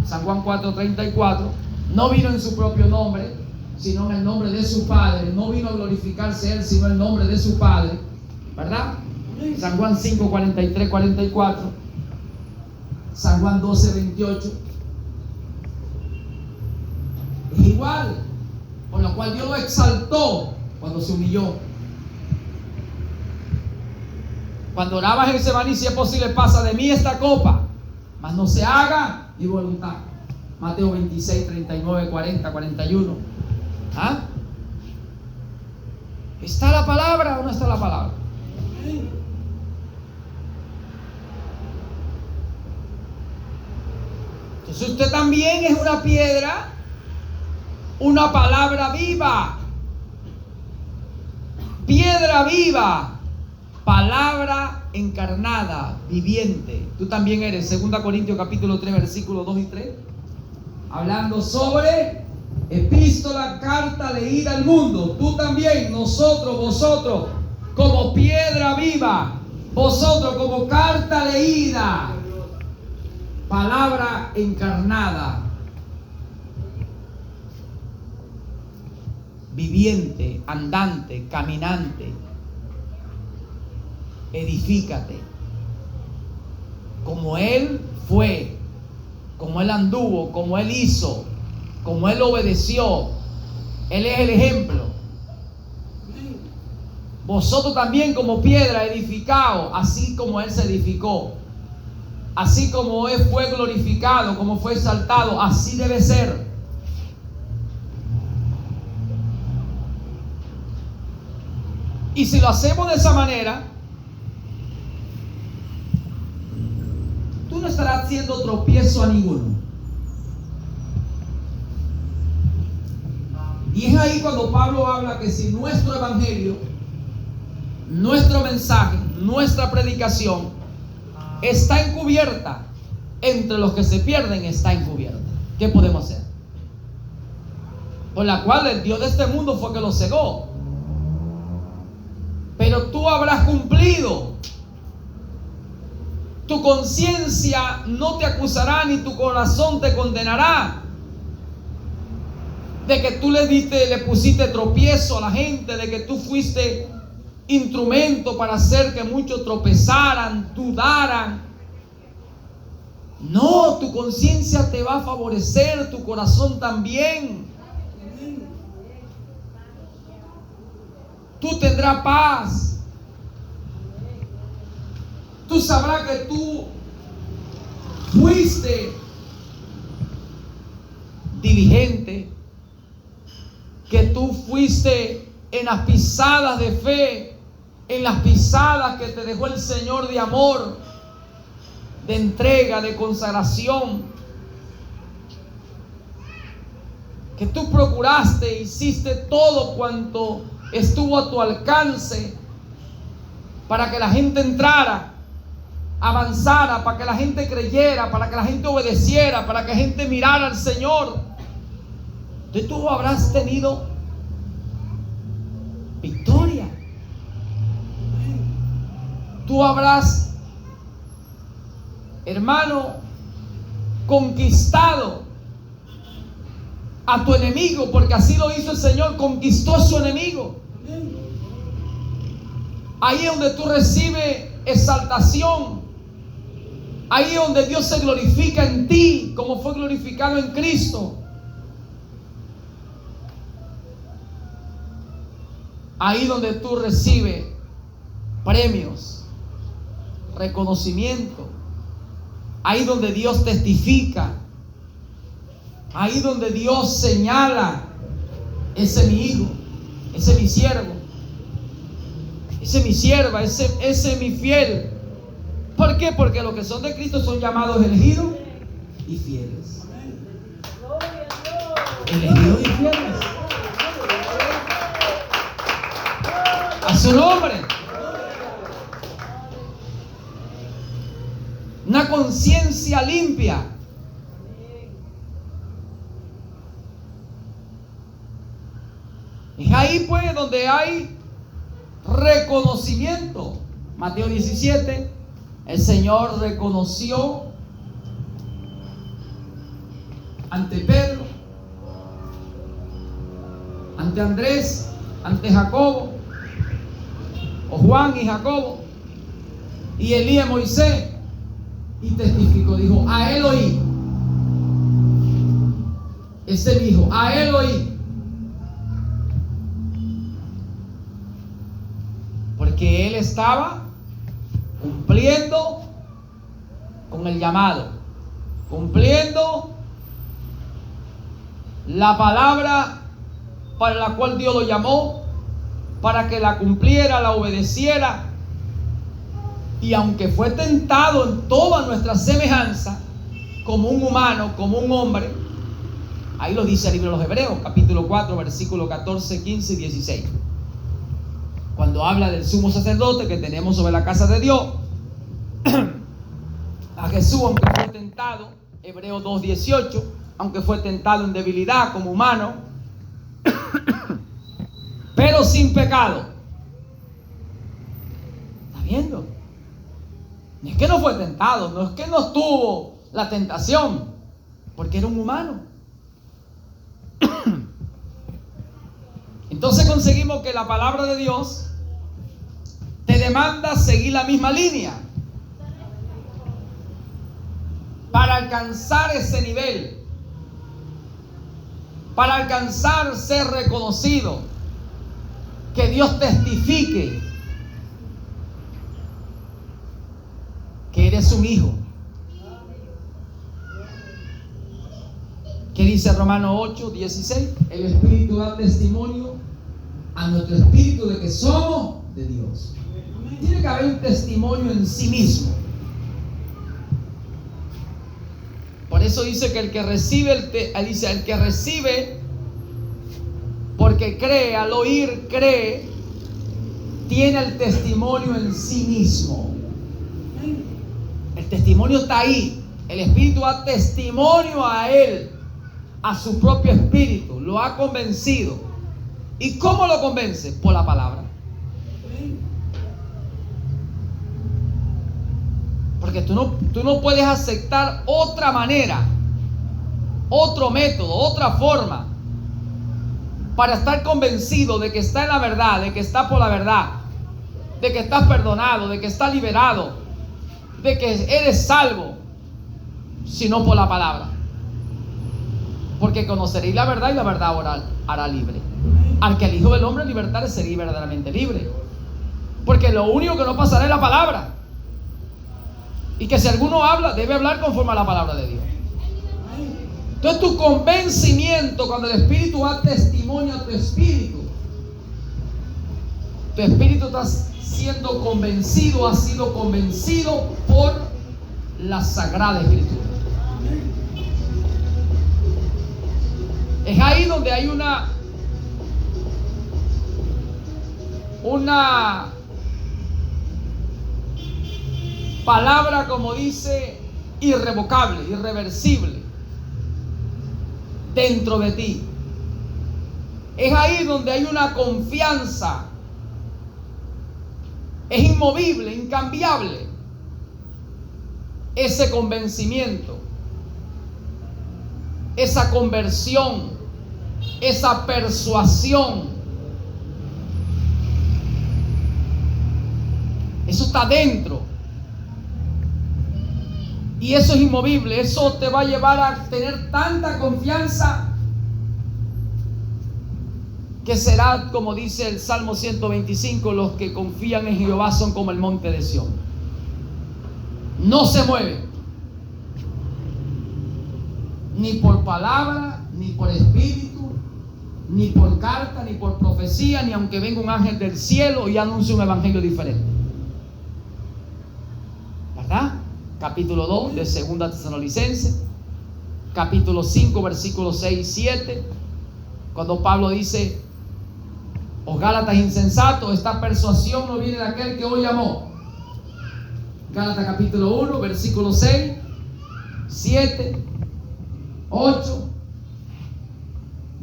San Juan 4:34. No vino en su propio nombre, sino en el nombre de su Padre. No vino a glorificarse Él, sino en el nombre de su Padre, ¿verdad? San Juan 5:43, 44. San Juan 12:28. Es igual. Por lo cual Dios lo exaltó cuando se humilló. Cuando orabas en Getsemaní, si es posible, pasa de mí esta copa, mas no se haga mi voluntad. Mateo 26, 39, 40, 41. ¿Ah? ¿Está la palabra o no está la palabra? Entonces usted también es una piedra, una palabra viva. Piedra viva, palabra encarnada, viviente. Tú también eres. 2 Corintios capítulo 3, versículos 2 y 3. Hablando sobre epístola, carta leída al mundo. Tú también, nosotros, vosotros, como piedra viva. Vosotros como carta leída. Palabra encarnada. Viviente, andante, caminante. Edifícate. Como Él fue, como Él anduvo, como Él hizo, como Él obedeció. Él es el ejemplo. Vosotros también como piedra edificaos, así como Él se edificó. Así como Él fue glorificado, como fue exaltado, así debe ser. Y si lo hacemos de esa manera, tú no estarás haciendo tropiezo a ninguno. Y es ahí cuando Pablo habla que si nuestro evangelio, nuestro mensaje, nuestra predicación está encubierta, entre los que se pierden está encubierta, ¿qué podemos hacer? Por la cual el Dios de este mundo fue que lo cegó. Pero tú habrás cumplido. Tu conciencia no te acusará, ni tu corazón te condenará de que tú le pusiste tropiezo a la gente, de que tú fuiste instrumento para hacer que muchos tropezaran, dudaran. No, tu conciencia te va a favorecer, tu corazón también. Tú tendrás paz. Tú sabrás que tú fuiste diligente, que tú fuiste en las pisadas de fe, en las pisadas que te dejó el Señor de amor, de entrega, de consagración, que tú procuraste, hiciste todo cuanto estuvo a tu alcance para que la gente entrara, avanzara, para que la gente creyera, para que la gente obedeciera, para que la gente mirara al Señor. Entonces tú habrás tenido victoria. Tú habrás, hermano, conquistado a tu enemigo, porque así lo hizo el Señor, conquistó a su enemigo. Ahí es donde tú recibes exaltación. Ahí es donde Dios se glorifica en ti, como fue glorificado en Cristo. Ahí donde tú recibes premios, reconocimiento, ahí donde Dios testifica, ahí donde Dios señala: ese es mi hijo, ese es mi siervo, ese es mi sierva, ese es mi fiel. ¿Por qué? Porque los que son de Cristo son llamados elegidos y fieles. Elegidos y fieles. A su nombre. Una conciencia limpia. Es ahí pues donde hay reconocimiento. Mateo 17, el Señor reconoció ante Pedro, ante Andrés, ante Jacobo, o Juan y Jacobo, y Elías, Moisés, y testificó, dijo: a él oí. Ese dijo: a él oí. Porque él estaba cumpliendo con el llamado, cumpliendo la palabra para la cual Dios lo llamó, para que la cumpliera, la obedeciera. Y aunque fue tentado en toda nuestra semejanza, como un humano, como un hombre, ahí lo dice el libro de los Hebreos, capítulo 4, versículos 14, 15 y 16. Cuando habla del sumo sacerdote que tenemos sobre la casa de Dios, a Jesús, aunque fue tentado, Hebreos 2, 18, aunque fue tentado en debilidad como humano, pero sin pecado. ¿Está viendo? No es que no fue tentado, no es que no tuvo la tentación, porque era un humano. Entonces conseguimos que la palabra de Dios te demanda seguir la misma línea para alcanzar ese nivel, para alcanzar ser reconocido, que Dios testifique que eres un hijo. ¿Qué dice Romanos 8, 16? El Espíritu da testimonio a nuestro espíritu de que somos de Dios. Tiene que haber un testimonio en sí mismo. Por eso dice que el que recibe, dice el que recibe porque cree, al oír cree, tiene el testimonio en sí mismo. El testimonio está ahí. El Espíritu da testimonio a él, a su propio espíritu, lo ha convencido. ¿Y cómo lo convence? Por la palabra. Porque tú no puedes aceptar otra manera, otro método, otra forma para estar convencido de que está en la verdad, de que está por la verdad, de que estás perdonado, de que estás liberado, de que eres salvo, sino por la palabra. Porque conoceréis la verdad y la verdad hará libre. Al que el Hijo del Hombre libertare sería verdaderamente libre. Porque lo único que no pasará es la palabra. Y que si alguno habla, debe hablar conforme a la palabra de Dios. Entonces tu convencimiento, cuando el Espíritu da testimonio a tu espíritu está siendo convencido, ha sido convencido por la Sagrada Escritura. Es ahí donde hay una palabra, como dice, irrevocable, irreversible dentro de ti. Es ahí donde hay una confianza. Es inmovible, incambiable ese convencimiento, esa conversión, esa persuasión. Eso está dentro. Y eso es inmovible. Eso te va a llevar a tener tanta confianza que será, como dice el Salmo 125, los que confían en Jehová son como el monte de Sión. No se mueven, ni por palabra, ni por espíritu, ni por carta, ni por profecía, ni aunque venga un ángel del cielo y anuncie un evangelio diferente. ¿Verdad? Capítulo 2 de 2 Tesalonicenses, capítulo 5, versículos 6 y 7, cuando Pablo dice: "Os Gálatas insensatos, esta persuasión no viene de aquel que hoy llamó". Gálatas capítulo 1, versículo 6, 7, 8.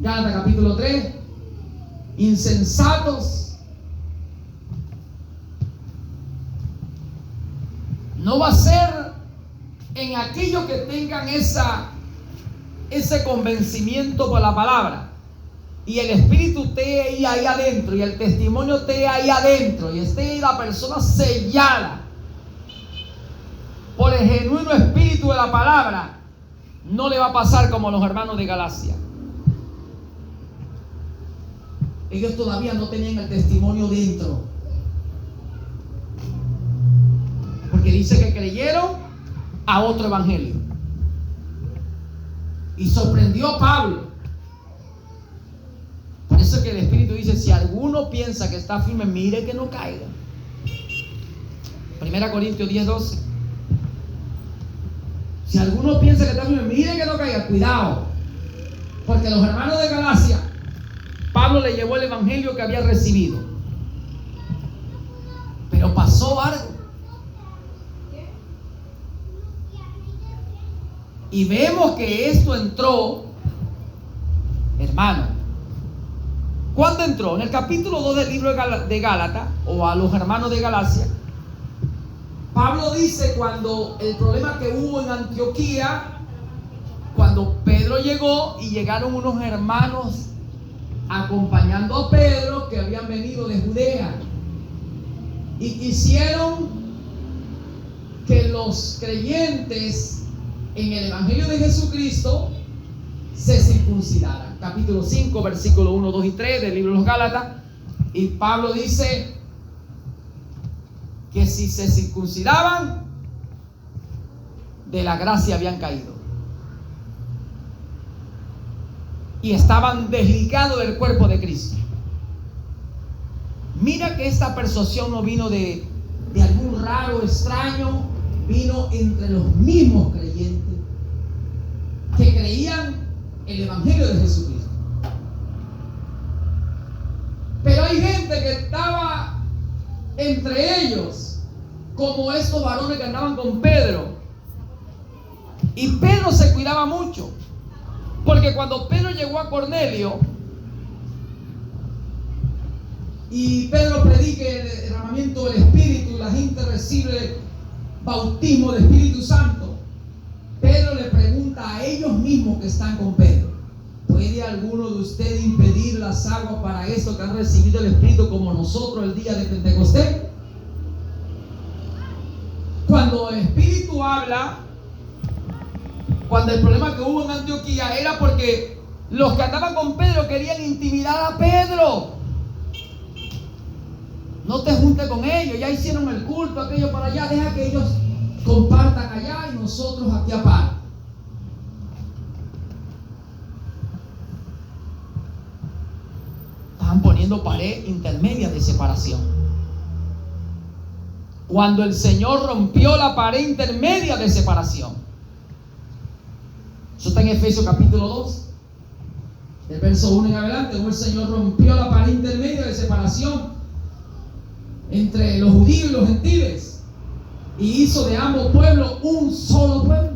Gálatas capítulo 3, insensatos. No va a ser en aquellos que tengan ese convencimiento por la palabra y el espíritu esté ahí adentro y el testimonio esté ahí adentro y esté la persona sellada por el genuino espíritu de la palabra. No le va a pasar como los hermanos de Galacia. Ellos todavía no tenían el testimonio dentro, porque dice que creyeron a otro evangelio. Y sorprendió a Pablo. Por eso es que el Espíritu dice: si alguno piensa que está firme, mire que no caiga. 1 Corintios 10, 12. Si alguno piensa que está firme, mire que no caiga. Cuidado, porque los hermanos de Galacia, Pablo le llevó el evangelio que había recibido, pero pasó algo. Y vemos que esto entró, hermano. ¿Cuándo entró? En el capítulo 2 del libro de Gálatas, o a los hermanos de Galacia. Pablo dice, cuando el problema que hubo en Antioquía, cuando Pedro llegó y llegaron unos hermanos acompañando a Pedro que habían venido de Judea y quisieron que los creyentes en el evangelio de Jesucristo se circuncidaran. Capítulo 5, versículo 1, 2 y 3 del libro de los Gálatas. Y Pablo dice que si se circuncidaban, de la gracia habían caído y estaban desligados del cuerpo de Cristo. Mira que esta persuasión no vino de algún raro extraño, vino entre los mismos creyentes que creían el evangelio de Jesucristo. Pero hay gente que estaba entre ellos, como estos varones que andaban con Pedro. Y Pedro se cuidaba mucho, porque cuando Pedro llegó a Cornelio y Pedro predica el derramamiento del Espíritu, la gente recibe el bautismo del Espíritu Santo, Pedro le pregunta a ellos mismos que están con Pedro: ¿puede alguno de ustedes impedir las aguas para esto que han recibido el Espíritu como nosotros el día de Pentecostés? Cuando el Espíritu habla, cuando el problema que hubo en Antioquía era porque los que andaban con Pedro querían intimidar a Pedro. No te juntes con ellos, ya hicieron el culto, aquello para allá, deja que ellos compartan allá y nosotros aquí aparte. Estaban poniendo pared intermedia de separación. Cuando el Señor rompió la pared intermedia de separación, eso está en Efesios capítulo 2, del verso 1 en adelante, como el Señor rompió la pared intermedia de separación entre los judíos y los gentiles y hizo de ambos pueblos un solo pueblo.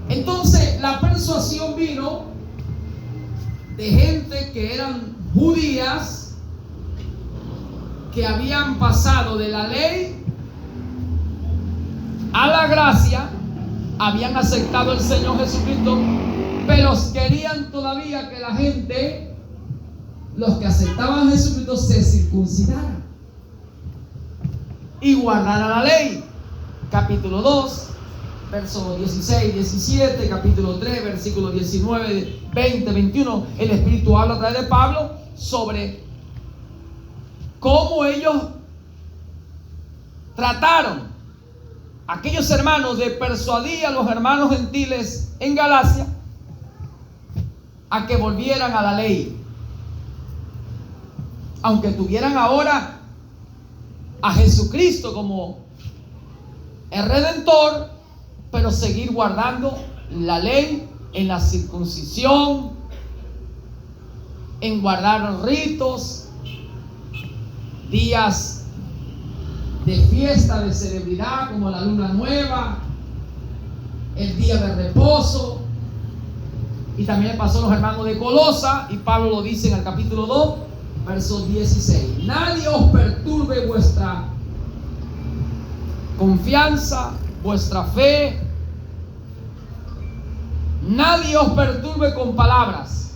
Entonces la persuasión vino de gente que eran judías, que habían pasado de la ley a la gracia, habían aceptado al Señor Jesucristo, pero querían todavía que la gente, los que aceptaban a Jesucristo, se circuncidaran y guardaran la ley. Capítulo 2, versos 16, 17, capítulo 3, versículos 19, 20, 21. El Espíritu habla a través de Pablo sobre cómo ellos trataron aquellos hermanos de persuadir a los hermanos gentiles en Galacia a que volvieran a la ley, aunque tuvieran ahora a Jesucristo como el Redentor, pero seguir guardando la ley en la circuncisión, en guardar ritos, días de fiesta, de celebridad, como la luna nueva, el día de reposo. Y también le pasó a los hermanos de Colosa, y Pablo lo dice en el capítulo 2, verso 16. Nadie os perturbe vuestra confianza, vuestra fe. Nadie os perturbe con palabras.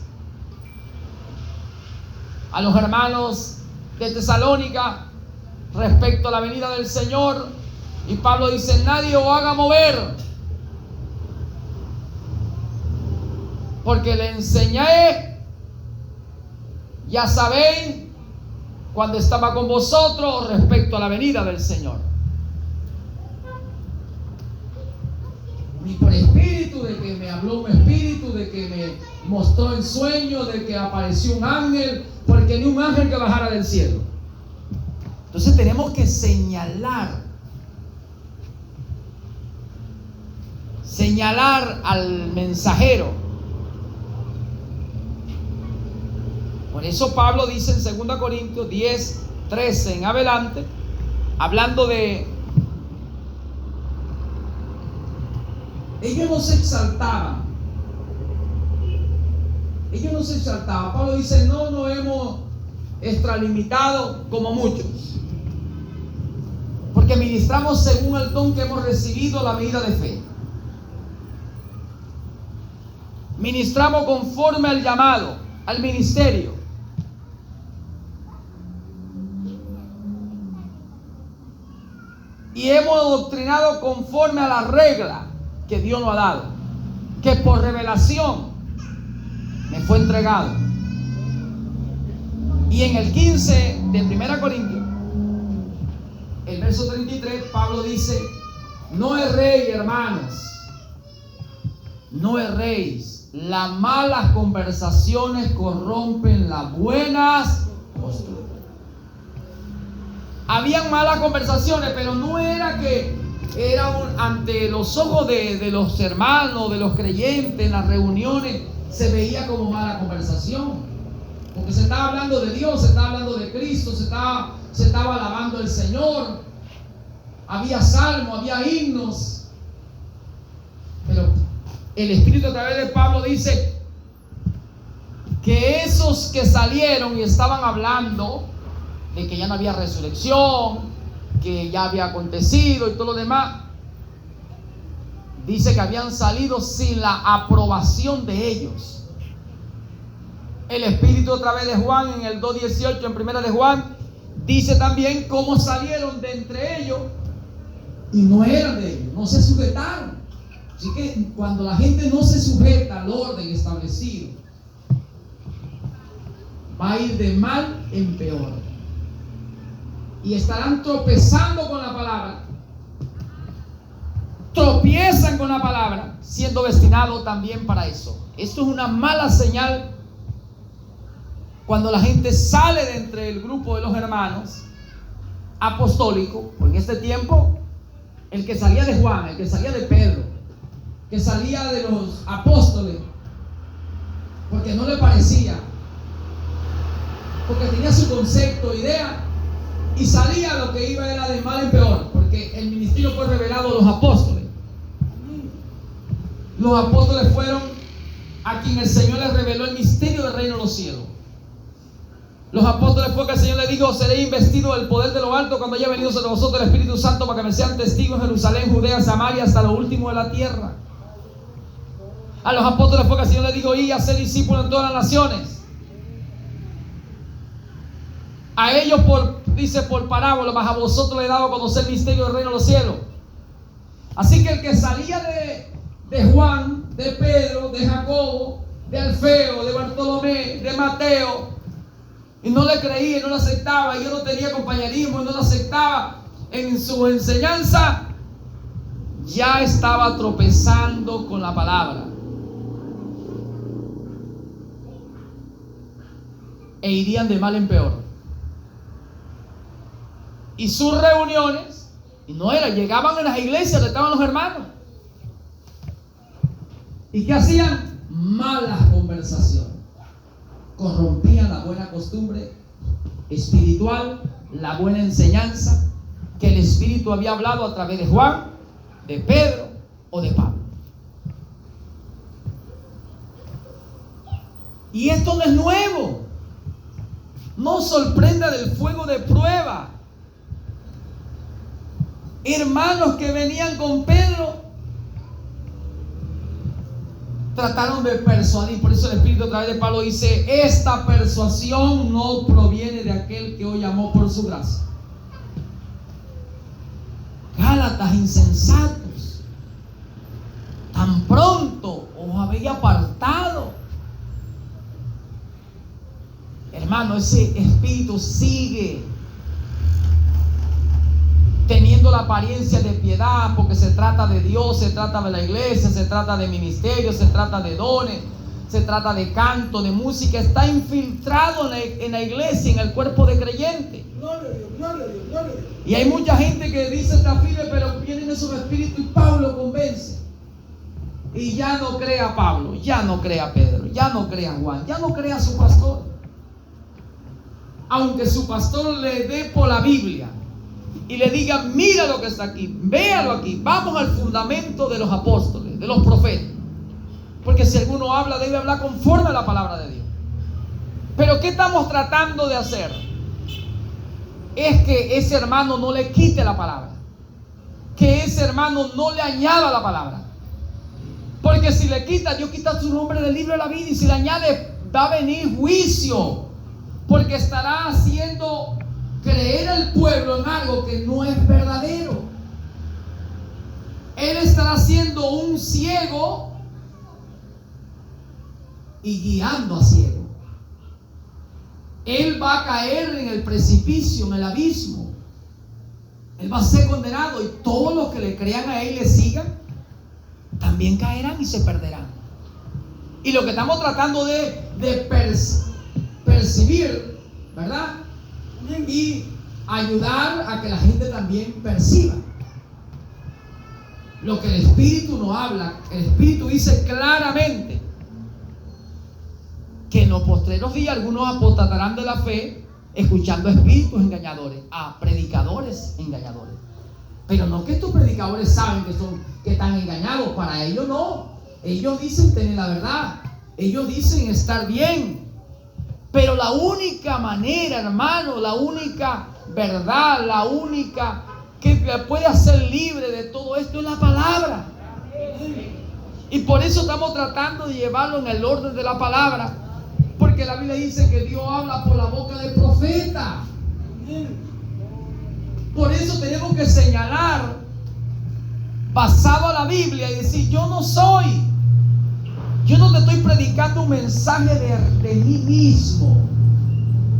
A los hermanos de Tesalónica respecto a la venida del Señor, y Pablo dice: nadie os haga mover, porque le enseñé, ya sabéis, cuando estaba con vosotros respecto a la venida del Señor. Ni por espíritu, de que me habló un espíritu, de que me mostró en sueño, de que apareció un ángel, porque ni un ángel que bajara del cielo. Entonces tenemos que señalar al mensajero. Por eso Pablo dice en 2 Corintios 10, 13 en adelante, hablando de... Ellos no se exaltaban. Pablo dice: no nos hemos extralimitado como muchos, porque ministramos según el don que hemos recibido, la medida de fe. Ministramos conforme al llamado, al ministerio. Y hemos doctrinado conforme a la regla que Dios nos ha dado, que por revelación me fue entregado. Y en el 15 de 1 Corintios, el verso 33, Pablo dice: no erréis, hermanos, no erréis. Las malas conversaciones corrompen las buenas costumbres. Habían malas conversaciones, pero no era que ante los ojos de los hermanos, de los creyentes, en las reuniones, se veía como mala conversación, porque se estaba hablando de Dios, se estaba hablando de Cristo, se estaba alabando al Señor, había salmos, había himnos. Pero el Espíritu a través de Pablo dice que esos que salieron y estaban hablando de que ya no había resurrección, que ya había acontecido y todo lo demás, dice que habían salido sin la aprobación de ellos. El Espíritu a través de Juan en el 2:18 en primera de Juan dice también cómo salieron de entre ellos y no eran de ellos, no se sujetaron. Así que cuando la gente no se sujeta al orden establecido, va a ir de mal en peor. Y estarán tropezando con la palabra. Tropiezan con la palabra, siendo destinados también para eso. Esto es una mala señal cuando la gente sale de entre el grupo de los hermanos apostólicos. Porque en este tiempo, el que salía de Juan, el que salía de Pedro, que salía de los apóstoles, porque no le parecía, porque tenía su concepto, idea, y salía, lo que iba era de mal en peor, porque el ministerio fue revelado a los apóstoles. Los apóstoles fueron a quien el Señor les reveló el misterio del reino de los cielos. Los apóstoles fue que el Señor les dijo: seréis investidos del poder de lo alto cuando haya venido sobre vosotros el Espíritu Santo, para que me sean testigos en Jerusalén, Judea, Samaria, hasta lo último de la tierra. A los apóstoles fue que el Señor les dijo: id a ser discípulos en todas las naciones. A ellos dice por parábola, mas a vosotros le he dado a conocer el misterio del reino de los cielos. Así que el que salía de Juan, de Pedro, de Jacobo, de Alfeo, de Bartolomé, de Mateo, y no le creía y no lo aceptaba, y yo no tenía compañerismo y no lo aceptaba en su enseñanza, ya estaba tropezando con la palabra e irían de mal en peor. Y sus reuniones, y no era, llegaban a las iglesias donde estaban los hermanos. ¿Y qué hacían? Malas conversaciones. Corrompían la buena costumbre espiritual, la buena enseñanza que el Espíritu había hablado a través de Juan, de Pedro o de Pablo. Y esto no es nuevo. No sorprenda del fuego de prueba. Hermanos que venían con Pedro trataron de persuadir. Por eso el Espíritu a través de Pablo dice: esta persuasión no proviene de aquel que hoy llamó por su gracia. Gálatas insensatos, tan pronto os habéis apartado. Hermano, ese espíritu sigue teniendo la apariencia de piedad, porque se trata de Dios, se trata de la iglesia, se trata de ministerio, se trata de dones, se trata de canto, de música. Está infiltrado en la iglesia, en el cuerpo de creyentes. Y hay mucha gente que dice esta fila, pero vienen esos espíritus y Pablo convence. Y ya no cree a Pablo, ya no cree a Pedro, ya no cree a Juan, ya no cree a su pastor. Aunque su pastor le dé por la Biblia y le diga: mira lo que está aquí, véalo aquí, vamos al fundamento de los apóstoles, de los profetas. Porque si alguno habla, debe hablar conforme a la palabra de Dios. Pero ¿qué estamos tratando de hacer? Es que ese hermano no le quite la palabra, que ese hermano no le añada la palabra. Porque si le quita, Dios quita su nombre del libro de la vida, y si le añade, va a venir juicio, porque estará haciendo creer al pueblo en algo que no es verdadero. Él estará siendo un ciego y guiando a ciego. Él va a caer en el precipicio, en el abismo. Él va a ser condenado, y todos los que le crean a él y le sigan también caerán y se perderán. Y lo que estamos tratando de percibir, ¿verdad? Y ayudar a que la gente también perciba lo que el Espíritu nos habla. El Espíritu dice claramente que en los postreros días algunos apostatarán de la fe, escuchando a espíritus engañadores, a predicadores engañadores. Pero no que estos predicadores saben que están engañados. Para ellos no. Ellos dicen tener la verdad, ellos dicen estar bien. Pero la única manera, hermano, la única verdad, la única que te puede hacer libre de todo esto es la palabra. Y por eso estamos tratando de llevarlo en el orden de la palabra, porque la Biblia dice que Dios habla por la boca del profeta. Por eso tenemos que señalar basado a la Biblia y decir: yo no te estoy predicando un mensaje de mí mismo.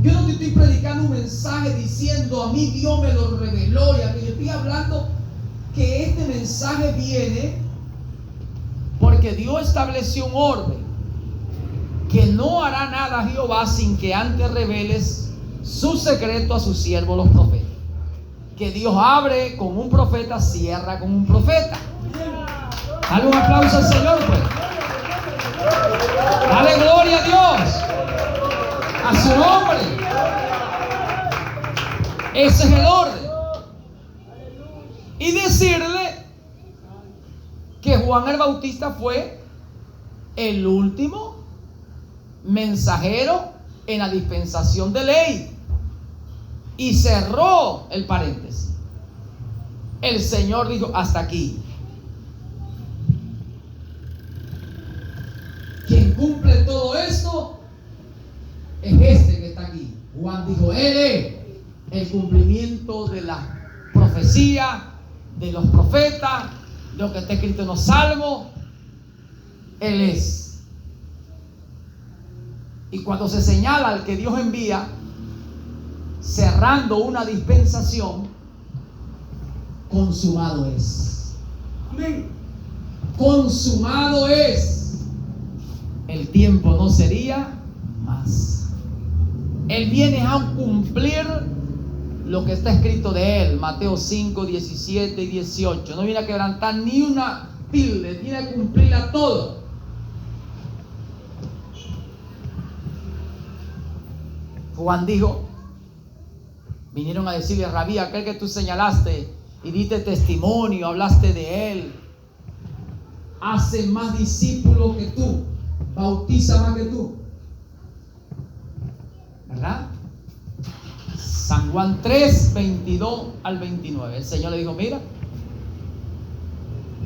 Yo no te estoy predicando un mensaje diciendo: a mí Dios me lo reveló. Y a mí, yo estoy hablando que este mensaje viene porque Dios estableció un orden, que no hará nada Jehová sin que antes reveles su secreto a sus siervos los profetas. Que Dios abre con un profeta, cierra con un profeta. Dale un aplauso al Señor, pues. Dale gloria a Dios, a su nombre. Ese es el orden. Y decirle que Juan el Bautista fue el último mensajero en la dispensación de ley. Y cerró el paréntesis. El Señor dijo: hasta aquí. Quien cumple todo esto es este que está aquí. Juan dijo: él es el cumplimiento de la profecía, de los profetas, de lo que está escrito en los salmos. Él es. Y cuando se señala al que Dios envía, cerrando una dispensación, consumado es. Amén. Consumado es. El tiempo no sería más. Él viene a cumplir lo que está escrito de él. Mateo 5, 17 y 18. No viene a quebrantar ni una tilde, viene a cumplirla todo. Juan dijo, vinieron a decirle: Rabí, aquel que tú señalaste y diste testimonio, hablaste de él, hace más discípulos que tú, bautiza más que tú, ¿verdad? San Juan 3, 22 al 29. El Señor le dijo: mira,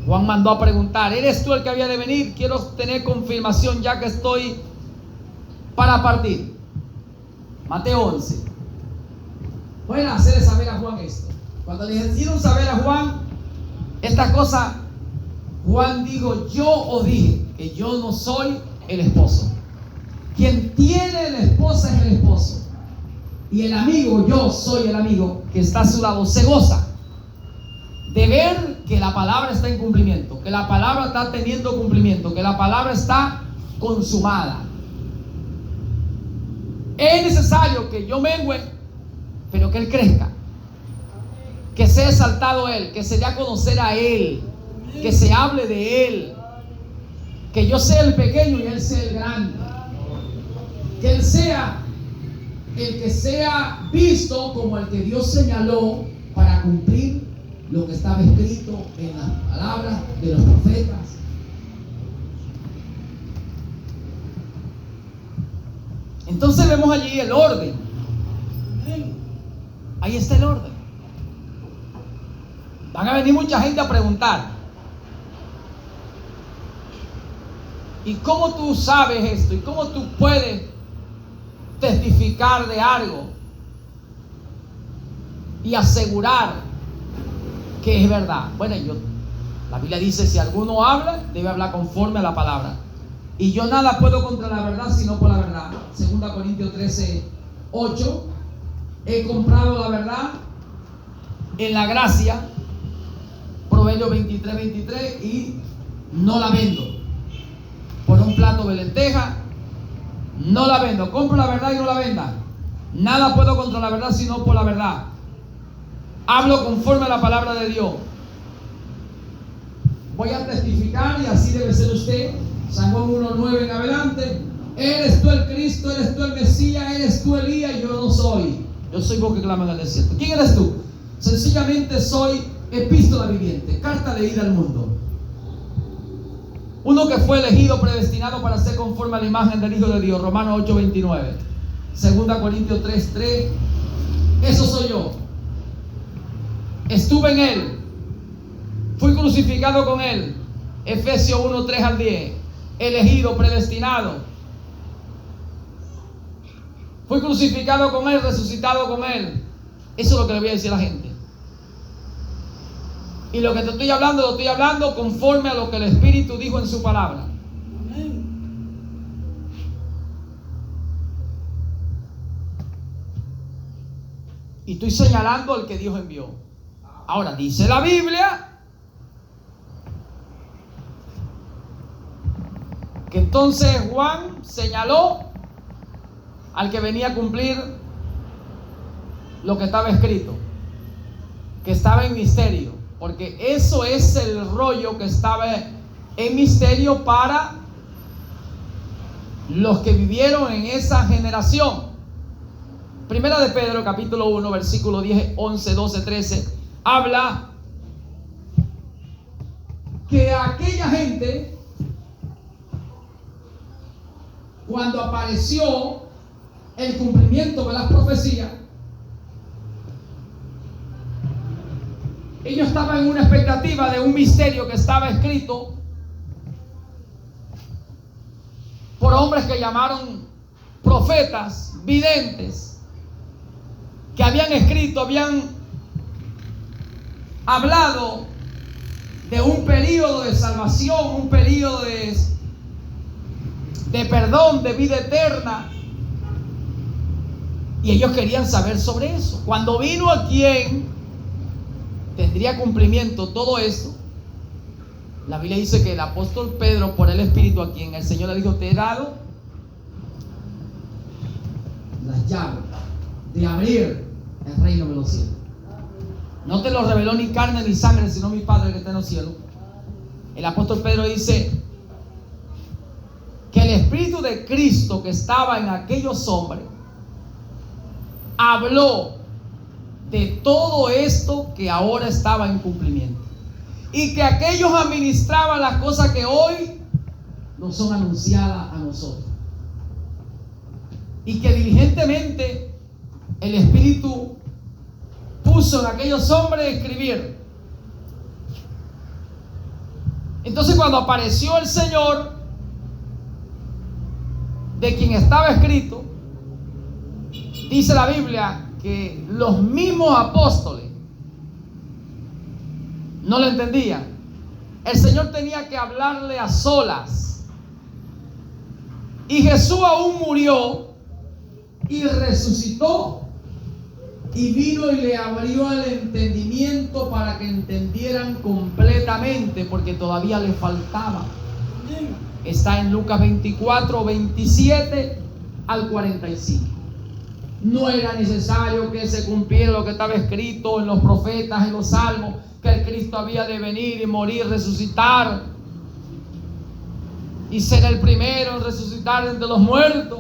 Juan mandó a preguntar: ¿eres tú el que había de venir? Quiero tener confirmación ya que estoy para partir. Mateo 11. Pueden hacerle saber a Juan esto. Cuando le hicieron saber a Juan esta cosa, Juan dijo: yo os dije que yo no soy el esposo. Quien tiene la esposa es el esposo. Y el amigo, yo soy el amigo que está a su lado, se goza de ver que la palabra está en cumplimiento, que la palabra está teniendo cumplimiento, que la palabra está consumada. Es necesario que yo mengüe, pero que él crezca, que sea exaltado él, que se dé a conocer a él, que se hable de él, que yo sea el pequeño y él sea el grande, que él sea el que sea visto como el que Dios señaló para cumplir lo que estaba escrito en las palabras de los profetas. Entonces vemos allí el orden. Ahí está el orden. Van a venir mucha gente a preguntar: ¿y cómo tú sabes esto? ¿Y cómo tú puedes testificar de algo y asegurar que es verdad? Bueno, la Biblia dice: si alguno habla, debe hablar conforme a la palabra. Y yo nada puedo contra la verdad, sino por la verdad. 2 Corintios 13, 8. He comprado la verdad en la gracia. Proverbios 23, 23. Y no la vendo por un plato de lenteja. No la vendo. Compro la verdad y no la venda. Nada puedo contra la verdad, sino por la verdad. Hablo conforme a la palabra de Dios. Voy a testificar, y así debe ser usted. San Juan 1:9 en adelante. Eres tú el Cristo, eres tú el Mesías, eres tú Elías. Yo no soy. Yo soy voz que clama en el desierto. ¿Quién eres tú? Sencillamente soy epístola viviente, carta leída al mundo. Uno que fue elegido, predestinado para ser conforme a la imagen del Hijo de Dios. Romanos 8:29. 2 Corintios 3:3. Eso soy yo. Estuve en él. Fui crucificado con él. Efesios 1:3 al 10. Elegido, predestinado. Fui crucificado con él, resucitado con él. Eso es lo que le voy a decir a la gente. Y lo que te estoy hablando, lo estoy hablando conforme a lo que el Espíritu dijo en su palabra. Amén. Y estoy señalando al que Dios envió. Ahora, dice la Biblia que entonces Juan señaló al que venía a cumplir lo que estaba escrito, que estaba en misterio, porque eso es el rollo que estaba en misterio para los que vivieron en esa generación. Primera de Pedro, capítulo 1, versículo 10, 11, 12, 13, habla que aquella gente, cuando apareció el cumplimiento de las profecías, ellos estaban en una expectativa de un misterio que estaba escrito por hombres que llamaron profetas, videntes, que habían escrito, habían hablado de un periodo de salvación, un periodo de perdón, de vida eterna. Y ellos querían saber sobre eso. Cuando vino a quien tendría cumplimiento todo eso, La Biblia dice que el apóstol Pedro, por el Espíritu, a quien el Señor le dijo: te he dado las llaves de abrir el reino de los cielos. No te lo reveló ni carne ni sangre, sino mi Padre que está en los cielos. El apóstol Pedro dice que el Espíritu de Cristo que estaba en aquellos hombres habló de todo esto que ahora estaba en cumplimiento, y que aquellos administraban las cosas que hoy nos son anunciadas a nosotros, y que diligentemente el Espíritu puso en aquellos hombres a escribir. Entonces, cuando apareció el Señor, de quien estaba escrito, dice la Biblia que los mismos apóstoles no lo entendían. El Señor tenía que hablarle a solas. Y Jesús aún murió y resucitó, y vino y le abrió el entendimiento para que entendieran completamente, porque todavía le faltaba. Está en Lucas 24, 27 al 45. No era necesario que se cumpliera lo que estaba escrito en los profetas, en los salmos, que el Cristo había de venir y morir, resucitar y ser el primero en resucitar entre los muertos.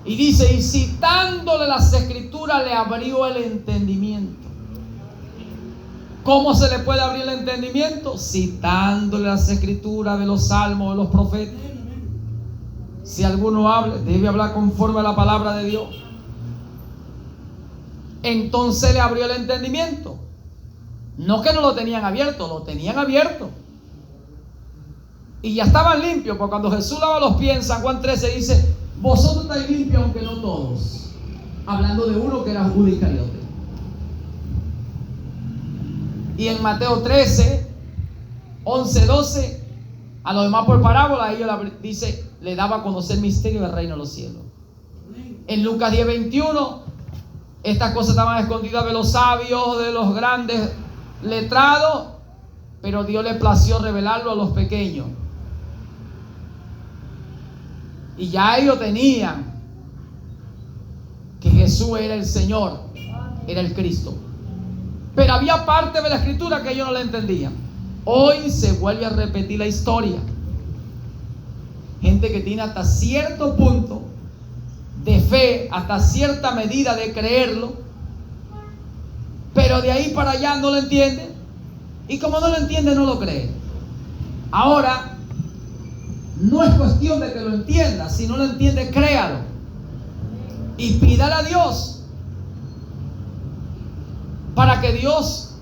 Y dice, y citándole las escrituras le abrió el entendimiento. ¿Cómo se le puede abrir el entendimiento? Citándole las escrituras de los salmos, de los profetas. Si alguno habla, debe hablar conforme a la palabra de Dios. Entonces le abrió el entendimiento. No que no lo tenían abierto, lo tenían abierto. Y ya estaban limpios, porque cuando Jesús lava los pies en San Juan 13 dice, vosotros estáis limpios aunque no todos. Hablando de uno que era Judas Iscariote. Y en Mateo 13, 11, 12, a los demás por parábola, ellos dice, le daba a conocer el misterio del reino de los cielos. En Lucas 10, 21, estas cosas estaban escondidas de los sabios, de los grandes letrados, pero Dios le plació revelarlo a los pequeños. Y ya ellos tenían que Jesús era el Señor, era el Cristo. Pero había parte de la escritura que ellos no la entendían. Hoy se vuelve a repetir la historia. Gente que tiene hasta cierto punto de fe, hasta cierta medida de creerlo, pero de ahí para allá no lo entiende. Y como no lo entiende, no lo cree. Ahora, no es cuestión de que lo entienda. Si no lo entiende, créalo y pídale a Dios para que Dios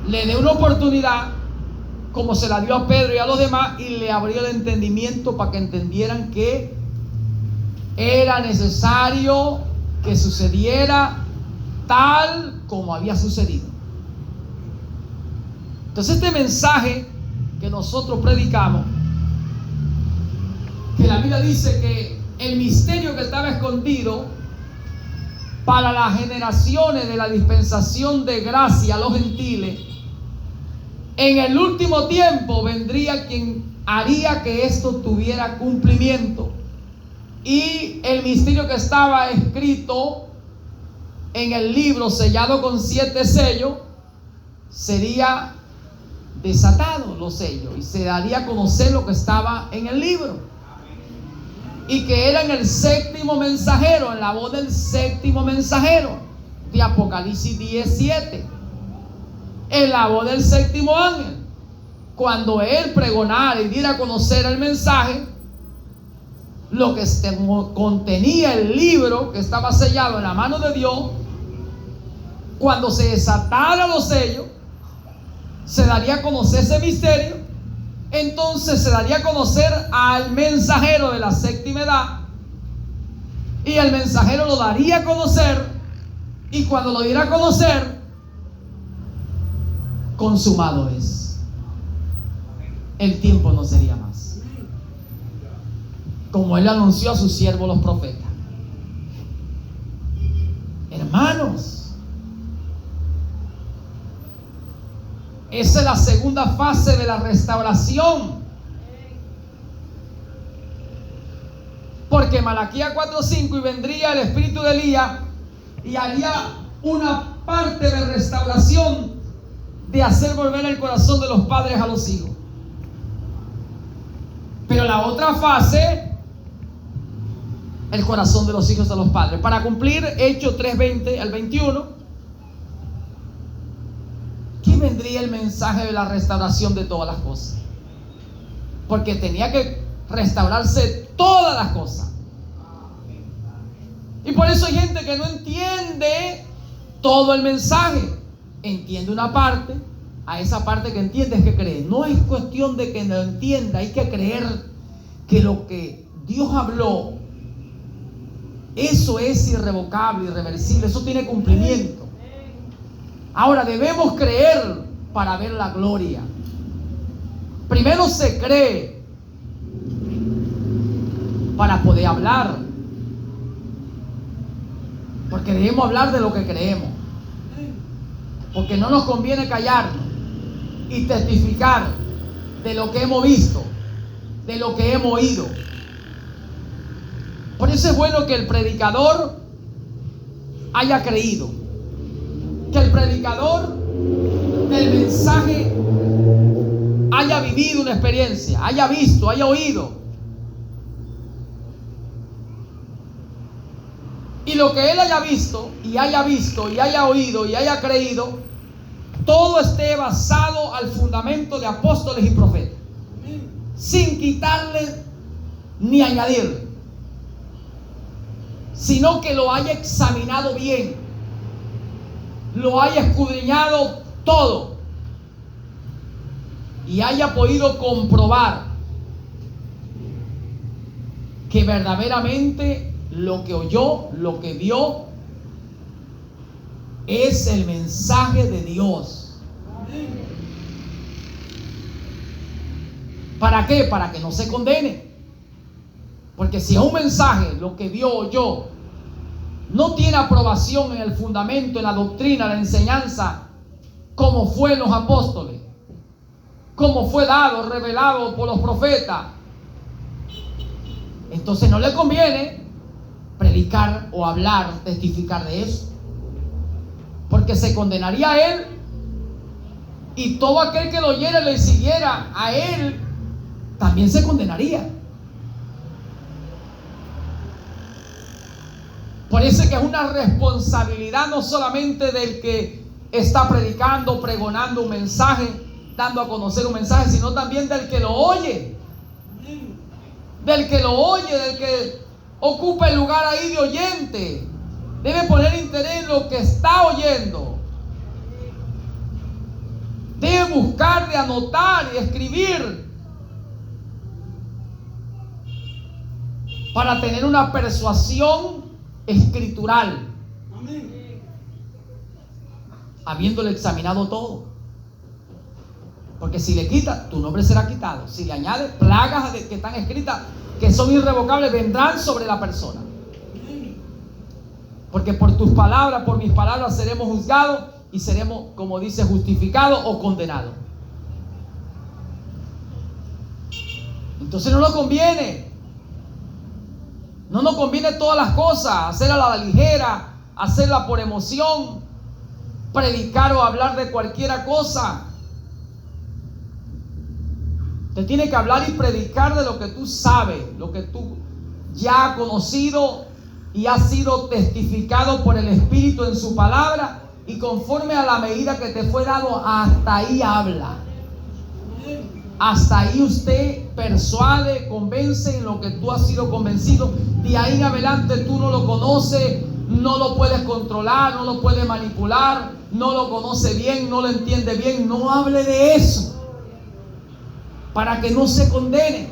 le dé una oportunidad, como se la dio a Pedro y a los demás, y le abrió el entendimiento para que entendieran que era necesario que sucediera tal como había sucedido. Entonces, este mensaje que nosotros predicamos, que la Biblia dice que el misterio que estaba escondido para las generaciones de la dispensación de gracia a los gentiles, en el último tiempo vendría quien haría que esto tuviera cumplimiento. Y el misterio que estaba escrito en el libro sellado con 7 sellos sería desatado, los sellos, y se daría a conocer lo que estaba en el libro. Y que era en el séptimo mensajero, en la voz del séptimo mensajero de Apocalipsis 17, en la voz del séptimo ángel, cuando él pregonara y diera a conocer el mensaje, lo que contenía el libro que estaba sellado en la mano de Dios. Cuando se desatara los sellos, se daría a conocer ese misterio. Entonces se daría a conocer al mensajero de la séptima edad, y el mensajero lo daría a conocer, y cuando lo diera a conocer, consumado es. El tiempo no sería más, como él anunció a sus siervos los profetas. Hermanos, Esa es la segunda fase de la restauración. Porque Malaquías 4:5, y vendría el espíritu de Elías y haría una parte de restauración, de hacer volver el corazón de los padres a los hijos. Pero la otra fase, el corazón de los hijos a los padres, para cumplir Hechos 3:20 al 21, ¿qué vendría el mensaje de la restauración de todas las cosas? Porque tenía que restaurarse todas las cosas. Y por eso hay gente que no entiende todo el mensaje. Entiende una parte, a esa parte que entiende es que cree. No es cuestión de que no entienda, hay que creer que lo que Dios habló, eso es irrevocable, irreversible, eso tiene cumplimiento. Ahora debemos creer para ver la gloria. Primero se cree para poder hablar, porque debemos hablar de lo que creemos, porque no nos conviene callarnos y testificar de lo que hemos visto, de lo que hemos oído. Por eso es bueno que el predicador haya creído, que el predicador del mensaje haya vivido una experiencia, haya visto, haya oído. Y lo que él haya visto y haya oído y haya creído, todo esté basado al fundamento de apóstoles y profetas, sin quitarle ni añadirle, sino que lo haya examinado bien, lo haya escudriñado todo y haya podido comprobar que verdaderamente lo que oyó, lo que vio, es el mensaje de Dios. ¿Para qué? Para que no se condene. Porque si es un mensaje, lo que vio, oyó, no tiene aprobación en el fundamento, en la doctrina, en la enseñanza, como fue en los apóstoles, como fue dado, revelado por los profetas, entonces no le conviene predicar o hablar, testificar de eso, porque se condenaría a él, y todo aquel que lo oyera y le siguiera a él también se condenaría. Por eso es que es una responsabilidad no solamente del que está predicando, pregonando un mensaje, dando a conocer un mensaje, sino también del que lo oye, del que ocupa el lugar ahí de oyente. Debe poner interés en lo que está oyendo. Debe buscar de anotar y escribir para tener una persuasión escritural, habiéndole examinado todo. Porque si le quita, tu nombre será quitado. Si le añade, plagas que están escritas, que son irrevocables, vendrán sobre la persona. Porque por tus palabras, por mis palabras, seremos juzgados y seremos, como dice, justificados o condenados. Entonces no nos conviene. No nos conviene todas las cosas, hacerla a la ligera, hacerla por emoción, predicar o hablar de cualquier cosa. Te tiene que hablar y predicar de lo que tú sabes, lo que tú ya has conocido y ha sido testificado por el Espíritu en su palabra, y conforme a la medida que te fue dado, hasta ahí habla. Hasta ahí usted persuade, convence en lo que tú has sido convencido. De ahí en adelante tú no lo conoces, no lo puedes controlar, no lo puedes manipular, no lo conoce bien, no lo entiende bien. No hable de eso, para que no se condene,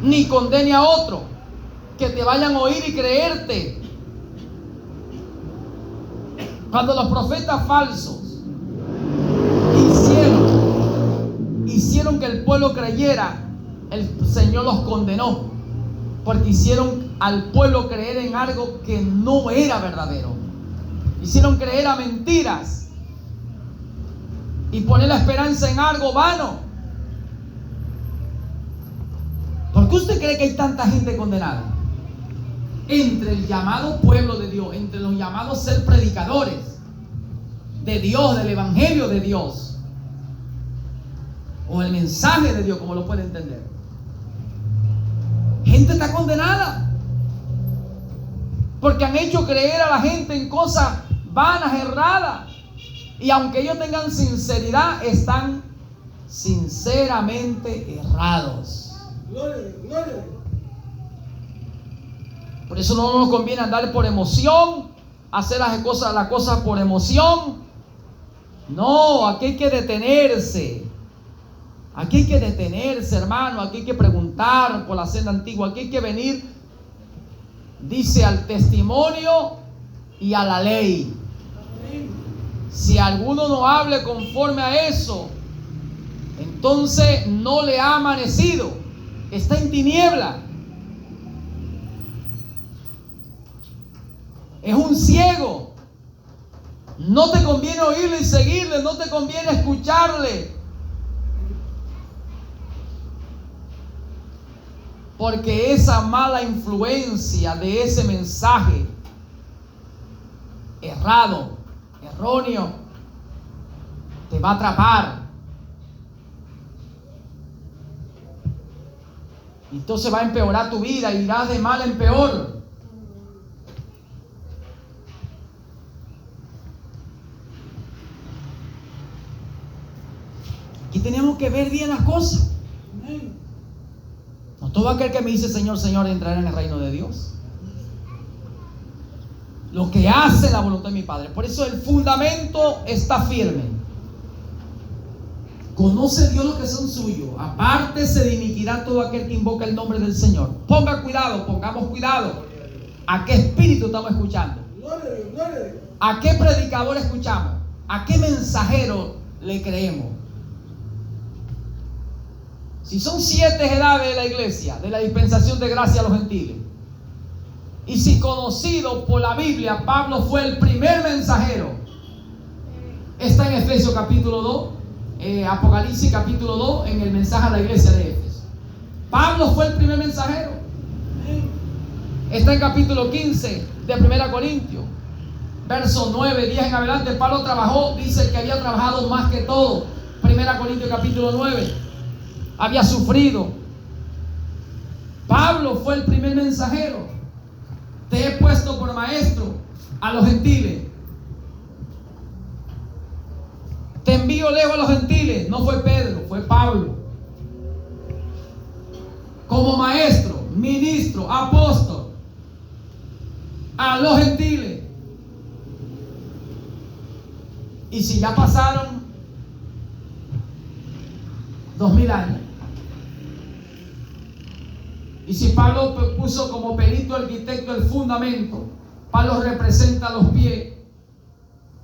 ni condene a otro, que te vayan a oír y creerte. Cuando los profetas falsos hicieron que el pueblo creyera, el Señor los condenó, porque hicieron al pueblo creer en algo que no era verdadero. Hicieron creer a mentiras. y poner la esperanza en algo vano. ¿Por qué usted cree que hay tanta gente condenada? Entre el llamado pueblo de Dios, entre los llamados ser predicadores de Dios, del evangelio de Dios, o el mensaje de Dios, como lo puede entender. Gente está condenada porque han hecho creer a la gente en cosas vanas, erradas, y aunque ellos tengan sinceridad, están sinceramente errados. Gloria. Por eso no nos conviene andar por emoción, hacer las cosas por emoción. No, aquí hay que detenerse. Aquí hay que detenerse, hermano. Aquí hay que preguntar por la senda antigua. Aquí hay que venir, dice, al testimonio y a la ley. Si alguno no hable conforme a eso, entonces no le ha amanecido, está en tiniebla, es un ciego. No te conviene oírle y seguirle, no te conviene escucharle, porque esa mala influencia de ese mensaje errado, erróneo, te va a atrapar. Entonces va a empeorar tu vida, irás de mal en peor. Aquí tenemos que ver bien las cosas. No todo aquel que me dice Señor, Señor entrará en el reino de Dios. Lo que hace la voluntad de mi Padre. Por eso el fundamento está firme. Conoce Dios los que son suyos. Aparte se dimitirá todo aquel que invoca el nombre del Señor. Ponga cuidado, pongamos cuidado. ¿A qué espíritu estamos escuchando? ¿A qué predicador escuchamos? ¿A qué mensajero le creemos? Si son 7 edades de la iglesia, de la dispensación de gracia a los gentiles, y si conocido por la Biblia, Pablo fue el primer mensajero, está en Efesios capítulo 2, Apocalipsis capítulo 2, en el mensaje a la iglesia de Éfeso. Pablo fue el primer mensajero. Está en capítulo 15 de 1 Corintios, versos 9, 10 en adelante. Pablo trabajó, dice que había trabajado más que todo. 1 Corintios capítulo 9, había sufrido. Pablo fue el primer mensajero. Te he puesto por maestro a los gentiles. Te envío lejos a los gentiles. No fue Pedro, fue Pablo. Como maestro, ministro, apóstol a los gentiles. Y si ya pasaron 2000 años, y si Pablo puso como perito arquitecto el fundamento, Pablo representa los pies,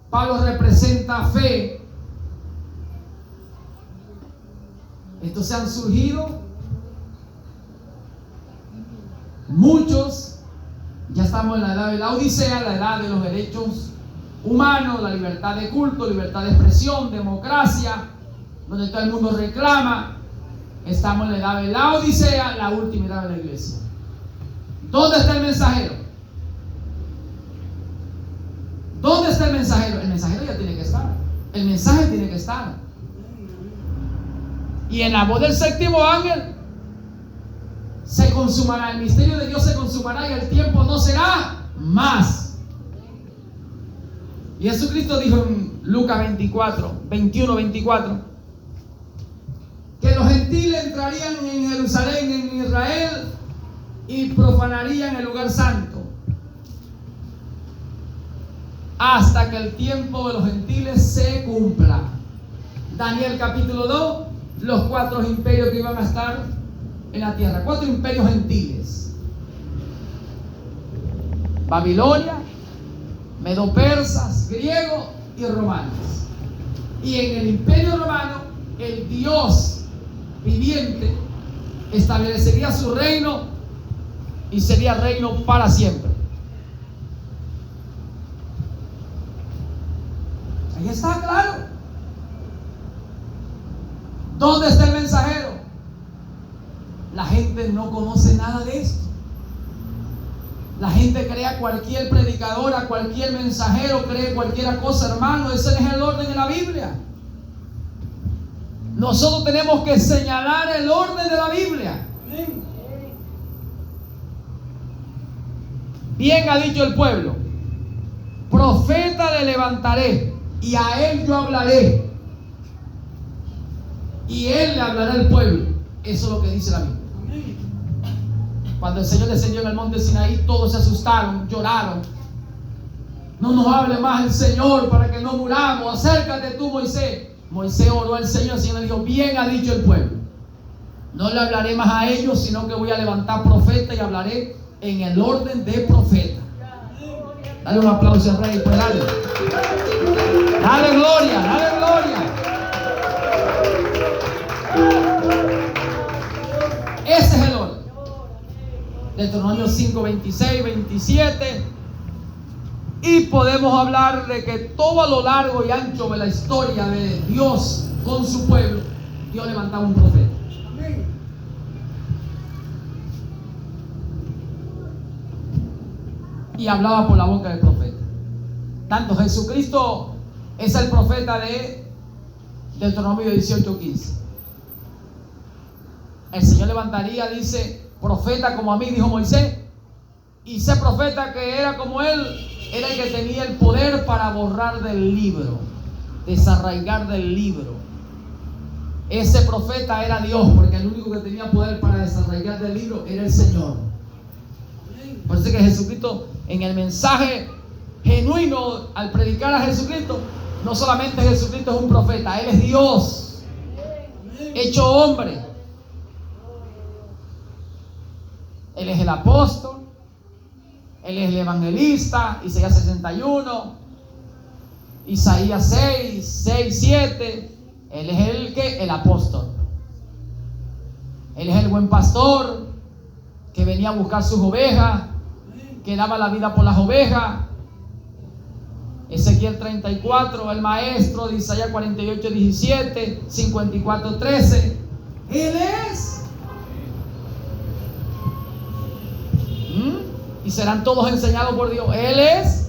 Pablo representa fe. Entonces han surgido muchos. Ya estamos en la edad de la Odisea, la edad de los derechos humanos, la libertad de culto, libertad de expresión, democracia, donde todo el mundo reclama. Estamos en la edad de la Odisea, la última edad de la iglesia. ¿Dónde está el mensajero? ¿Dónde está el mensajero? El mensajero ya tiene que estar. El mensaje tiene que estar. Y en la voz del séptimo ángel se consumará, el misterio de Dios se consumará y el tiempo no será más. Y Jesucristo dijo en Lucas 21-24 que los gentiles entrarían en Jerusalén, en Israel, y profanarían el lugar santo hasta que el tiempo de los gentiles se cumpla. Daniel capítulo 2, los 4 imperios que iban a estar en la tierra, 4 imperios gentiles: Babilonia, medo-persas, griegos y romanos. Y en el imperio romano, el Dios viviente establecería su reino y sería reino para siempre. Ahí está claro. ¿Dónde está el mensajero? La gente no conoce nada de esto. La gente cree a cualquier predicador, a cualquier mensajero, cree cualquier cosa, hermano. Ese no es el orden en la Biblia. Nosotros tenemos que señalar el orden de la Biblia. Bien ha dicho el pueblo: profeta le levantaré y a él yo hablaré y él le hablará al pueblo. Eso es lo que dice la Biblia. Cuando el Señor descendió en el monte Sinaí, todos se asustaron, lloraron. No nos hable más el Señor para que no muramos. Acércate tú, Moisés. Moisés oró al Señor. El Señor le dijo: bien ha dicho el pueblo. No le hablaré más a ellos, sino que voy a levantar profeta y hablaré en el orden de profeta. Dale un aplauso al Rey, pues dale. Dale gloria, dale gloria. Ese es el orden. Deuteronomio 5, 26, 27. Y podemos hablar de que todo a lo largo y ancho de la historia de Dios con su pueblo, Dios levantaba un profeta. Y hablaba por la boca del profeta. Tanto Jesucristo es el profeta de Deuteronomio 18:15. El Señor levantaría, dice, profeta como a mí, dijo Moisés. Y ese profeta que era como él, era el que tenía el poder para borrar del libro, desarraigar del libro. Ese profeta era Dios, porque el único que tenía poder para desarraigar del libro era el Señor. Por eso es que Jesucristo, en el mensaje genuino, al predicar a Jesucristo, no solamente Jesucristo es un profeta, Él es Dios hecho hombre. Él es el apóstol, Él es el evangelista. Isaías 61, Isaías 6, 7. Él es el apóstol. Él es el buen pastor que venía a buscar sus ovejas, que daba la vida por las ovejas. Ezequiel 34, el maestro de Isaías 48, 17, 54, 13. Él es. Y serán todos enseñados por Dios. Él es.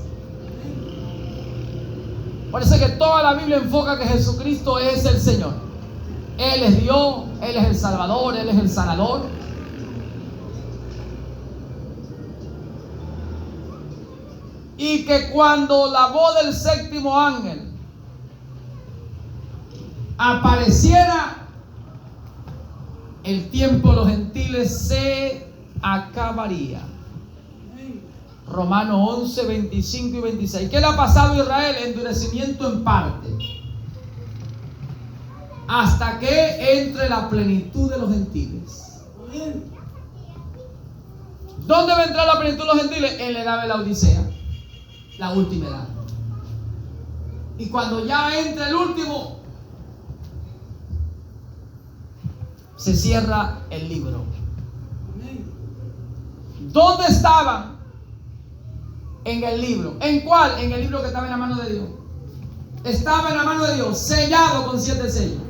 Parece que toda la Biblia enfoca que Jesucristo es el Señor. Él es Dios, Él es el Salvador, Él es el sanador. Y que cuando la voz del séptimo ángel apareciera, el tiempo de los gentiles se acabaría. Romanos 11, 25 y 26. ¿Qué le ha pasado a Israel? Endurecimiento en parte, hasta que entre la plenitud de los gentiles. ¿Dónde va a entrar la plenitud de los gentiles? En la edad de la Odisea, la última edad. Y cuando ya entre el último, se cierra el libro. ¿Dónde estaban? En el libro. ¿En cuál? En el libro que estaba en la mano de Dios. Estaba en la mano de Dios, sellado con 7 sellos.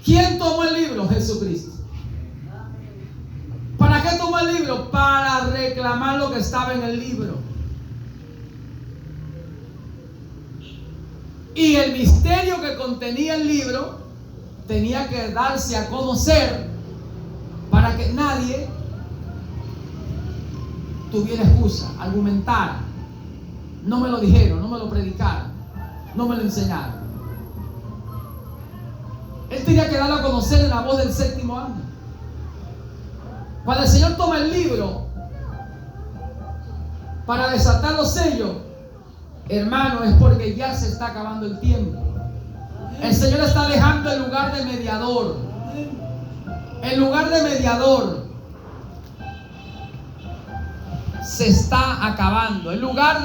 ¿Quién tomó el libro? Jesucristo. ¿Para qué tomó el libro? Para reclamar lo que estaba en el libro. Y el misterio que contenía el libro tenía que darse a conocer para que nadie tuviera excusa, argumentara. No me lo dijeron, no me lo predicaron, no me lo enseñaron. Él tenía que darlo a conocer en la voz del séptimo ángel. Cuando el Señor toma el libro para desatar los sellos, hermano, es porque ya se está acabando el tiempo. El Señor está dejando el lugar de mediador. El lugar de mediador se está acabando. El lugar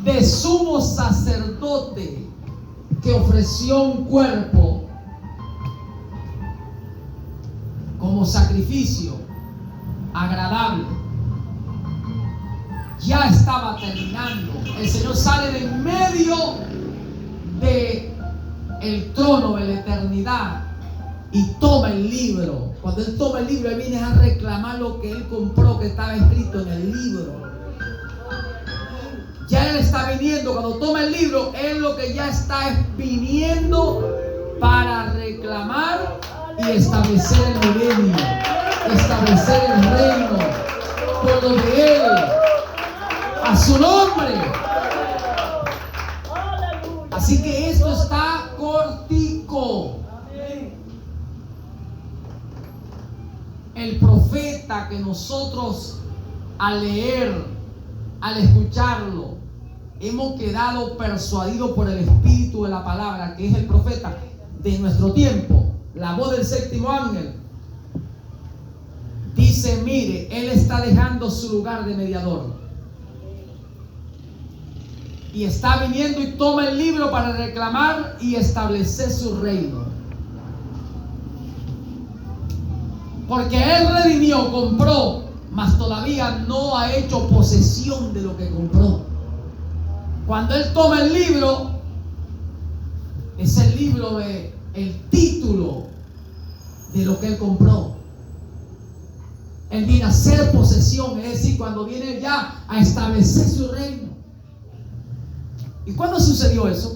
de sumo sacerdote que ofreció un cuerpo como sacrificio agradable ya estaba terminando. El Señor sale de en medio de el trono de la eternidad y toma el libro. Cuando él toma el libro, él viene a reclamar lo que él compró, que estaba escrito en el libro. Ya él está viniendo, cuando toma el libro, él lo que ya está es viniendo para reclamar y establecer el milenio, establecer el reino, por lo de él, a su nombre. Así que esto está cortico. El profeta que nosotros al leer, al escucharlo, hemos quedado persuadidos por el espíritu de la palabra, que es el profeta de nuestro tiempo, la voz del séptimo ángel, dice: mire, él está dejando su lugar de mediador y está viniendo y toma el libro para reclamar y establecer su reino. Porque él redimió, compró, mas todavía no ha hecho posesión de lo que compró. Cuando él toma el libro, es el libro de el título de lo que él compró. Él viene a hacer posesión, es decir, cuando viene ya a establecer su reino. ¿Y cuándo sucedió eso?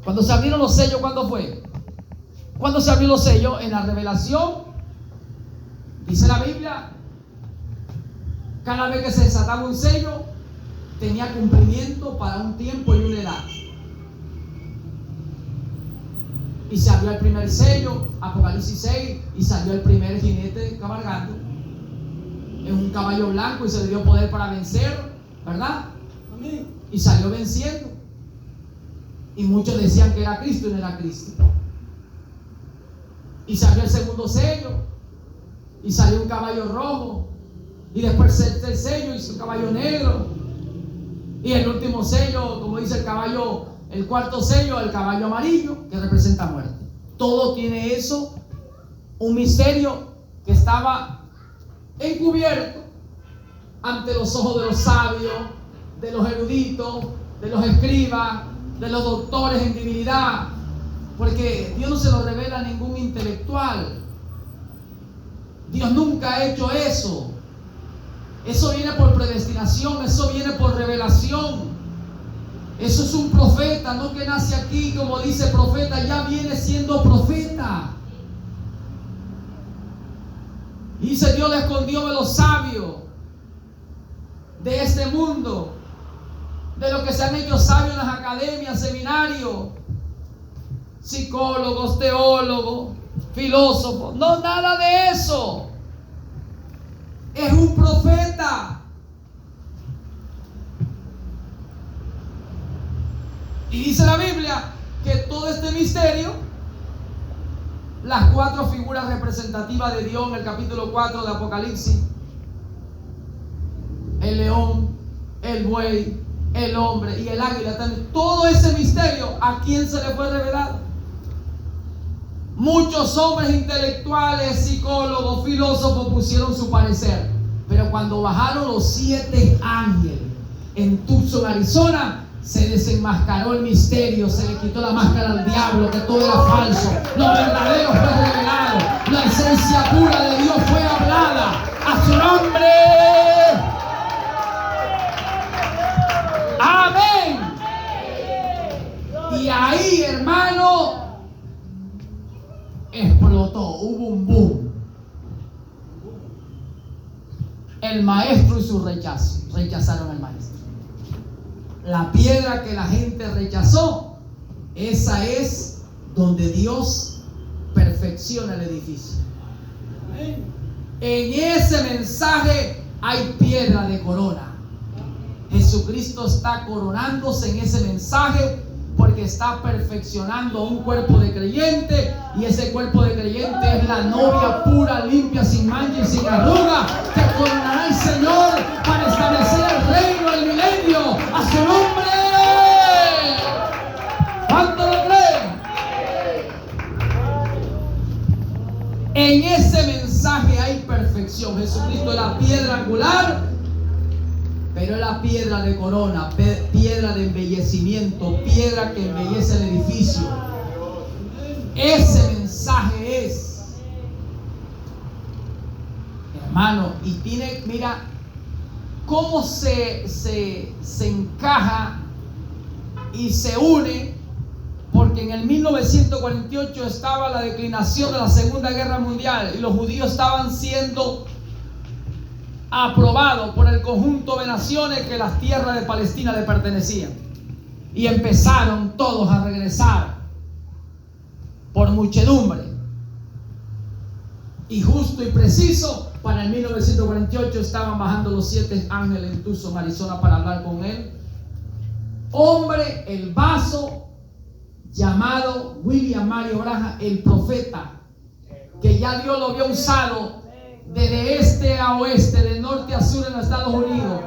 Cuando se abrieron los sellos, ¿cuándo fue? ¿Cuándo se abrieron los sellos? En la revelación. Dice la Biblia, cada vez que se desataba un sello, tenía cumplimiento para un tiempo y una edad. Y se abrió el primer sello, Apocalipsis 6, y salió el primer jinete cabalgando en un caballo blanco y se le dio poder para vencer, ¿verdad? Amén. Y salió venciendo. Y muchos decían que era Cristo y no era Cristo. Y salió el segundo sello y salió un caballo rojo. Y después el sello hizo un caballo negro. Y el último sello, como dice el caballo, el cuarto sello, el caballo amarillo, que representa muerte. Todo tiene eso, un misterio que estaba encubierto ante los ojos de los sabios, de los eruditos, de los escribas, de los doctores en divinidad, porque Dios no se lo revela a ningún intelectual. Dios nunca ha hecho eso. Eso viene por predestinación, eso viene por revelación. Eso es un profeta, no que nace aquí como dice profeta, ya viene siendo profeta. Y dice: Dios le escondió de los sabios de este mundo, de los que se han hecho sabios en las academias, seminarios, psicólogos, teólogos, filósofos. No, nada de eso. Es un profeta. Y dice la Biblia que todo este misterio, las cuatro figuras representativas de Dios en el capítulo 4 de Apocalipsis, el león, el buey, el hombre y el águila, todo ese misterio, ¿a quién se le fue revelado? Muchos hombres intelectuales, psicólogos, filósofos pusieron su parecer, pero cuando bajaron los 7 ángeles en Tucson, Arizona, se desenmascaró el misterio, se le quitó la máscara al diablo, que todo era falso, lo verdadero fue revelado, la esencia pura de Dios fue hablada. ¡A su nombre! ¡Amén! Y ahí, hermano, explotó, hubo un boom. El maestro y su rechazo, rechazaron al maestro. La piedra que la gente rechazó, esa es donde Dios perfecciona el edificio. En ese mensaje hay piedra de corona. Jesucristo está coronándose en ese mensaje porque está perfeccionando un cuerpo de creyente, y ese cuerpo de creyente es la novia pura, limpia, sin mancha y sin arruga, que coronará el Señor para establecer el reino, el milenio, a su nombre. ¿Cuánto lo creen? En ese mensaje hay perfección. Jesucristo es la piedra angular, pero es la piedra de corona, piedra de embellecimiento, piedra que embellece el edificio. Ese mensaje es Hermano, y tiene, mira, cómo se encaja y se une, porque en el 1948 estaba la declinación de la Segunda Guerra Mundial y los judíos estaban siendo aprobados por el conjunto de naciones que las tierras de Palestina le pertenecían, y empezaron todos a regresar por muchedumbre, y justo y preciso para el 1948 estaban bajando los 7 ángeles en Tucson, Arizona, para hablar con él. Hombre, el vaso, llamado William Mario Branham, el profeta, que ya Dios lo había usado desde este a oeste, de norte a sur en los Estados Unidos,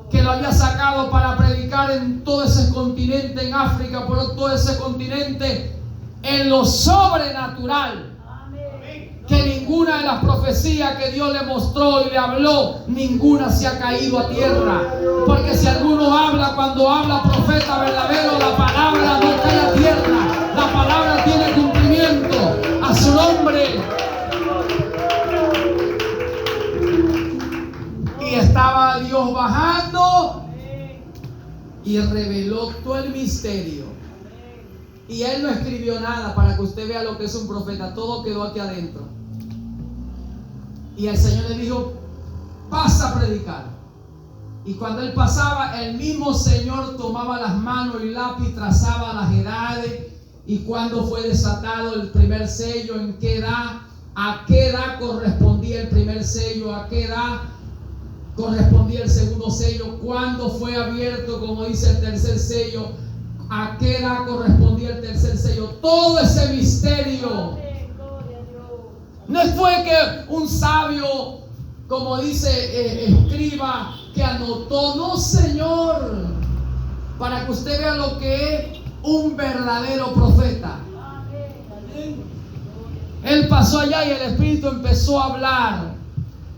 que lo había sacado para predicar en todo ese continente, en África, por todo ese continente, en lo sobrenatural. Que ninguna de las profecías que Dios le mostró y le habló, ninguna se ha caído a tierra. Porque si alguno habla, cuando habla profeta verdadero, la palabra no cae a tierra. La palabra tiene cumplimiento. A su nombre. Y estaba Dios bajando y reveló todo el misterio. Y él no escribió nada para que usted vea lo que es un profeta. Todo quedó aquí adentro. Y el Señor le dijo: pasa a predicar. Y cuando él pasaba, el mismo Señor tomaba las manos y lápiz, trazaba las edades. Y cuando fue desatado el primer sello, en qué edad, a qué edad correspondía el primer sello, a qué edad correspondía el segundo sello, cuando fue abierto, como dice el tercer sello, a qué edad correspondía el tercer sello. Todo ese misterio. No fue que un sabio, como dice escriba, que anotó. No, Señor, para que usted vea lo que es un verdadero profeta. Él pasó allá y el Espíritu empezó a hablar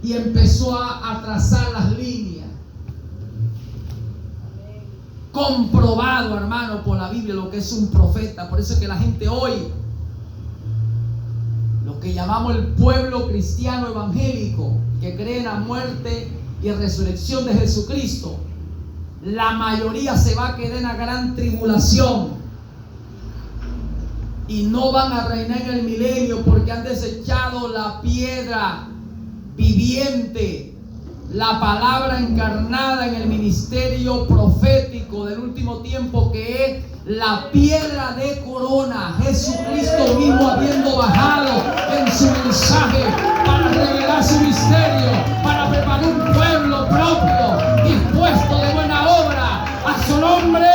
y empezó a trazar las líneas. Comprobado, hermano, por la Biblia lo que es un profeta. Por eso es que la gente hoy, lo que llamamos el pueblo cristiano evangélico, que cree en la muerte y resurrección de Jesucristo, la mayoría se va a quedar en la gran tribulación y no van a reinar en el milenio, porque han desechado la piedra viviente, la palabra encarnada en el ministerio profético del último tiempo, que es la piedra de corona. Jesucristo mismo habiendo bajado en su mensaje para revelar su misterio, para preparar un pueblo propio, dispuesto de buena obra. A su nombre.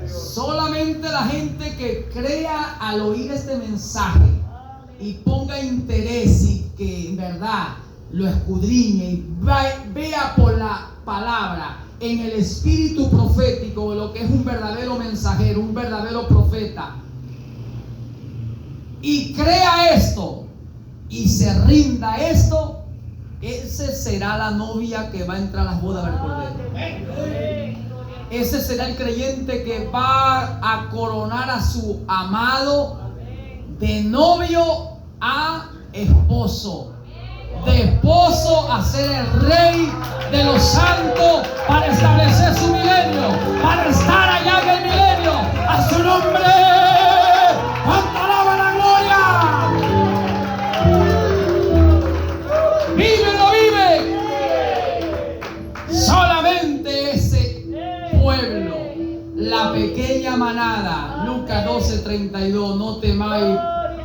Solamente la gente que crea al oír este mensaje y ponga interés y que en verdad lo escudriñe y vea por la palabra en el espíritu profético lo que es un verdadero mensajero, un verdadero profeta, y crea esto y se rinda a esto, ese será la novia que va a entrar a las bodas del Cordero. Ese será el creyente que va a coronar a su amado de novio a esposo, de esposo a ser el rey de los santos, para establecer su milenio, para estar allá en el milenio. A su nombre. ¡Cuánta alaba la gloria! ¡Vive, lo vive! Solamente ese pueblo, la pequeña manada. Lucas 12:32. No temáis,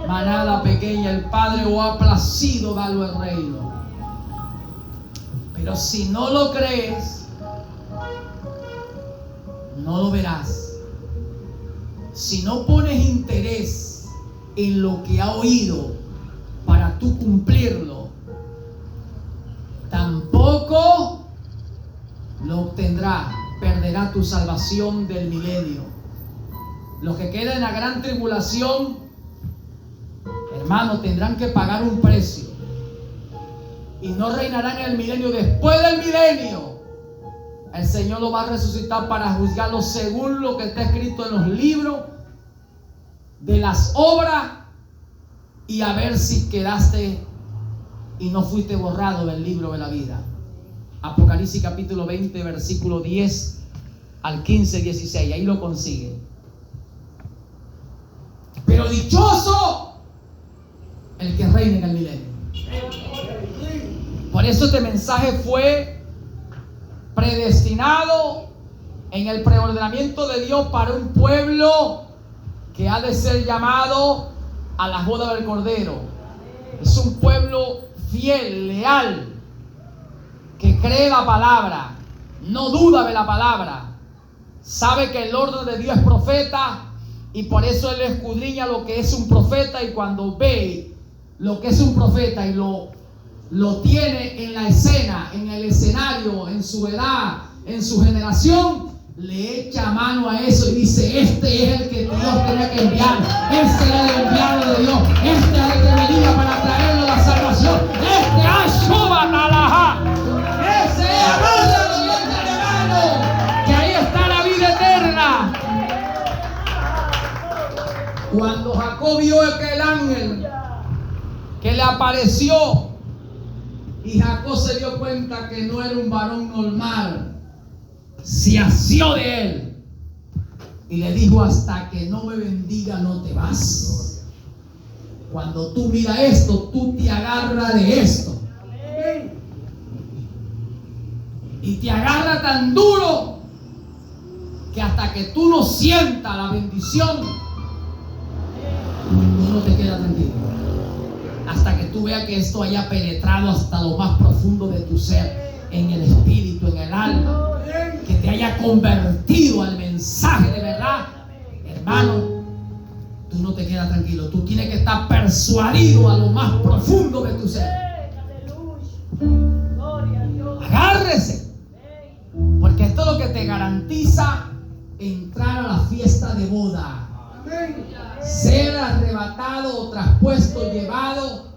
manada pequeña, el Padre os ha placido darlo el reino. Pero si no lo crees, no lo verás. Si no pones interés en lo que ha oído para tú cumplirlo, tampoco lo obtendrá. Perderá tu salvación del milenio. Los que quedan en la gran tribulación, hermano, tendrán que pagar un precio y no reinarán en el milenio. Después del milenio, el Señor lo va a resucitar para juzgarlo según lo que está escrito en los libros de las obras y a ver si quedaste y no fuiste borrado del libro de la vida. Apocalipsis capítulo 20, versículo 10 al 15, 16. Ahí lo consigue. Pero dichoso el que reina en el milenio. Por eso este mensaje fue predestinado en el preordenamiento de Dios para un pueblo que ha de ser llamado a la boda del Cordero. Es un pueblo fiel, leal, que cree la palabra, no duda de la palabra, sabe que el orden de Dios es profeta y por eso él escudriña lo que es un profeta, y cuando ve lo que es un profeta y lo tiene en la escena, en el escenario, en su edad, en su generación, le echa mano a eso y dice: este es el que Dios tenía que enviar, este era el enviado de Dios, este era el que venía para traernos la salvación, este ese es agárralo bien de mano, que ahí está la vida eterna. Cuando Jacob vio aquel ángel que le apareció, y Jacob se dio cuenta que no era un varón normal, se asió de él y le dijo: hasta que no me bendiga no te vas. Cuando tú miras esto, tú te agarras de esto y te agarra tan duro que hasta que tú no sientas la bendición, tú no te quedas tranquilo. Hasta que tú veas que esto haya penetrado hasta lo más profundo de tu ser, en el espíritu, en el alma, que te haya convertido al mensaje de verdad, hermano, tú no te quedas tranquilo. Tú tienes que estar persuadido a lo más profundo de tu ser. Agárrese, porque esto es lo que te garantiza entrar a la fiesta de boda, ser arrebatado o traspuesto, llevado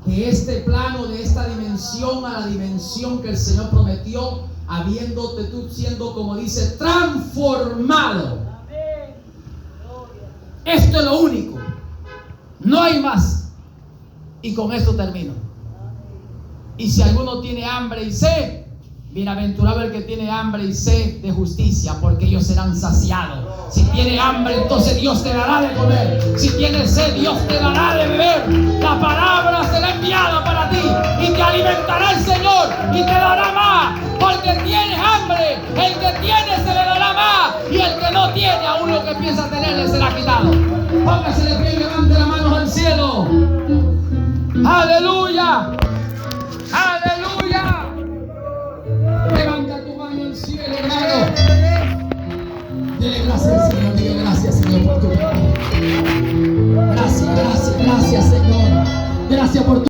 de este plano, de esta dimensión a la dimensión que el Señor prometió, habiéndote tú siendo, como dice, transformado. Esto es lo único, no hay más. Y con esto termino. Y si alguno tiene hambre y sed, bienaventurado el que tiene hambre y sed de justicia, porque ellos serán saciados. Si tiene hambre, entonces Dios te dará de comer. Si tienes sed, Dios te dará de beber. La palabra será enviada para ti y te alimentará el Señor y te dará más, porque tienes hambre. El que tiene se le dará más, y el que no tiene, aún lo que piensa tener le será quitado. Póngase de pie y levante las manos al cielo. Aleluya, aleluya. Levanta tu mano al cielo, hermano. Dile gracias al Señor. Dile gracias, Señor, por tu palabra. Gracias, gracias, gracias, Señor. Gracias por tu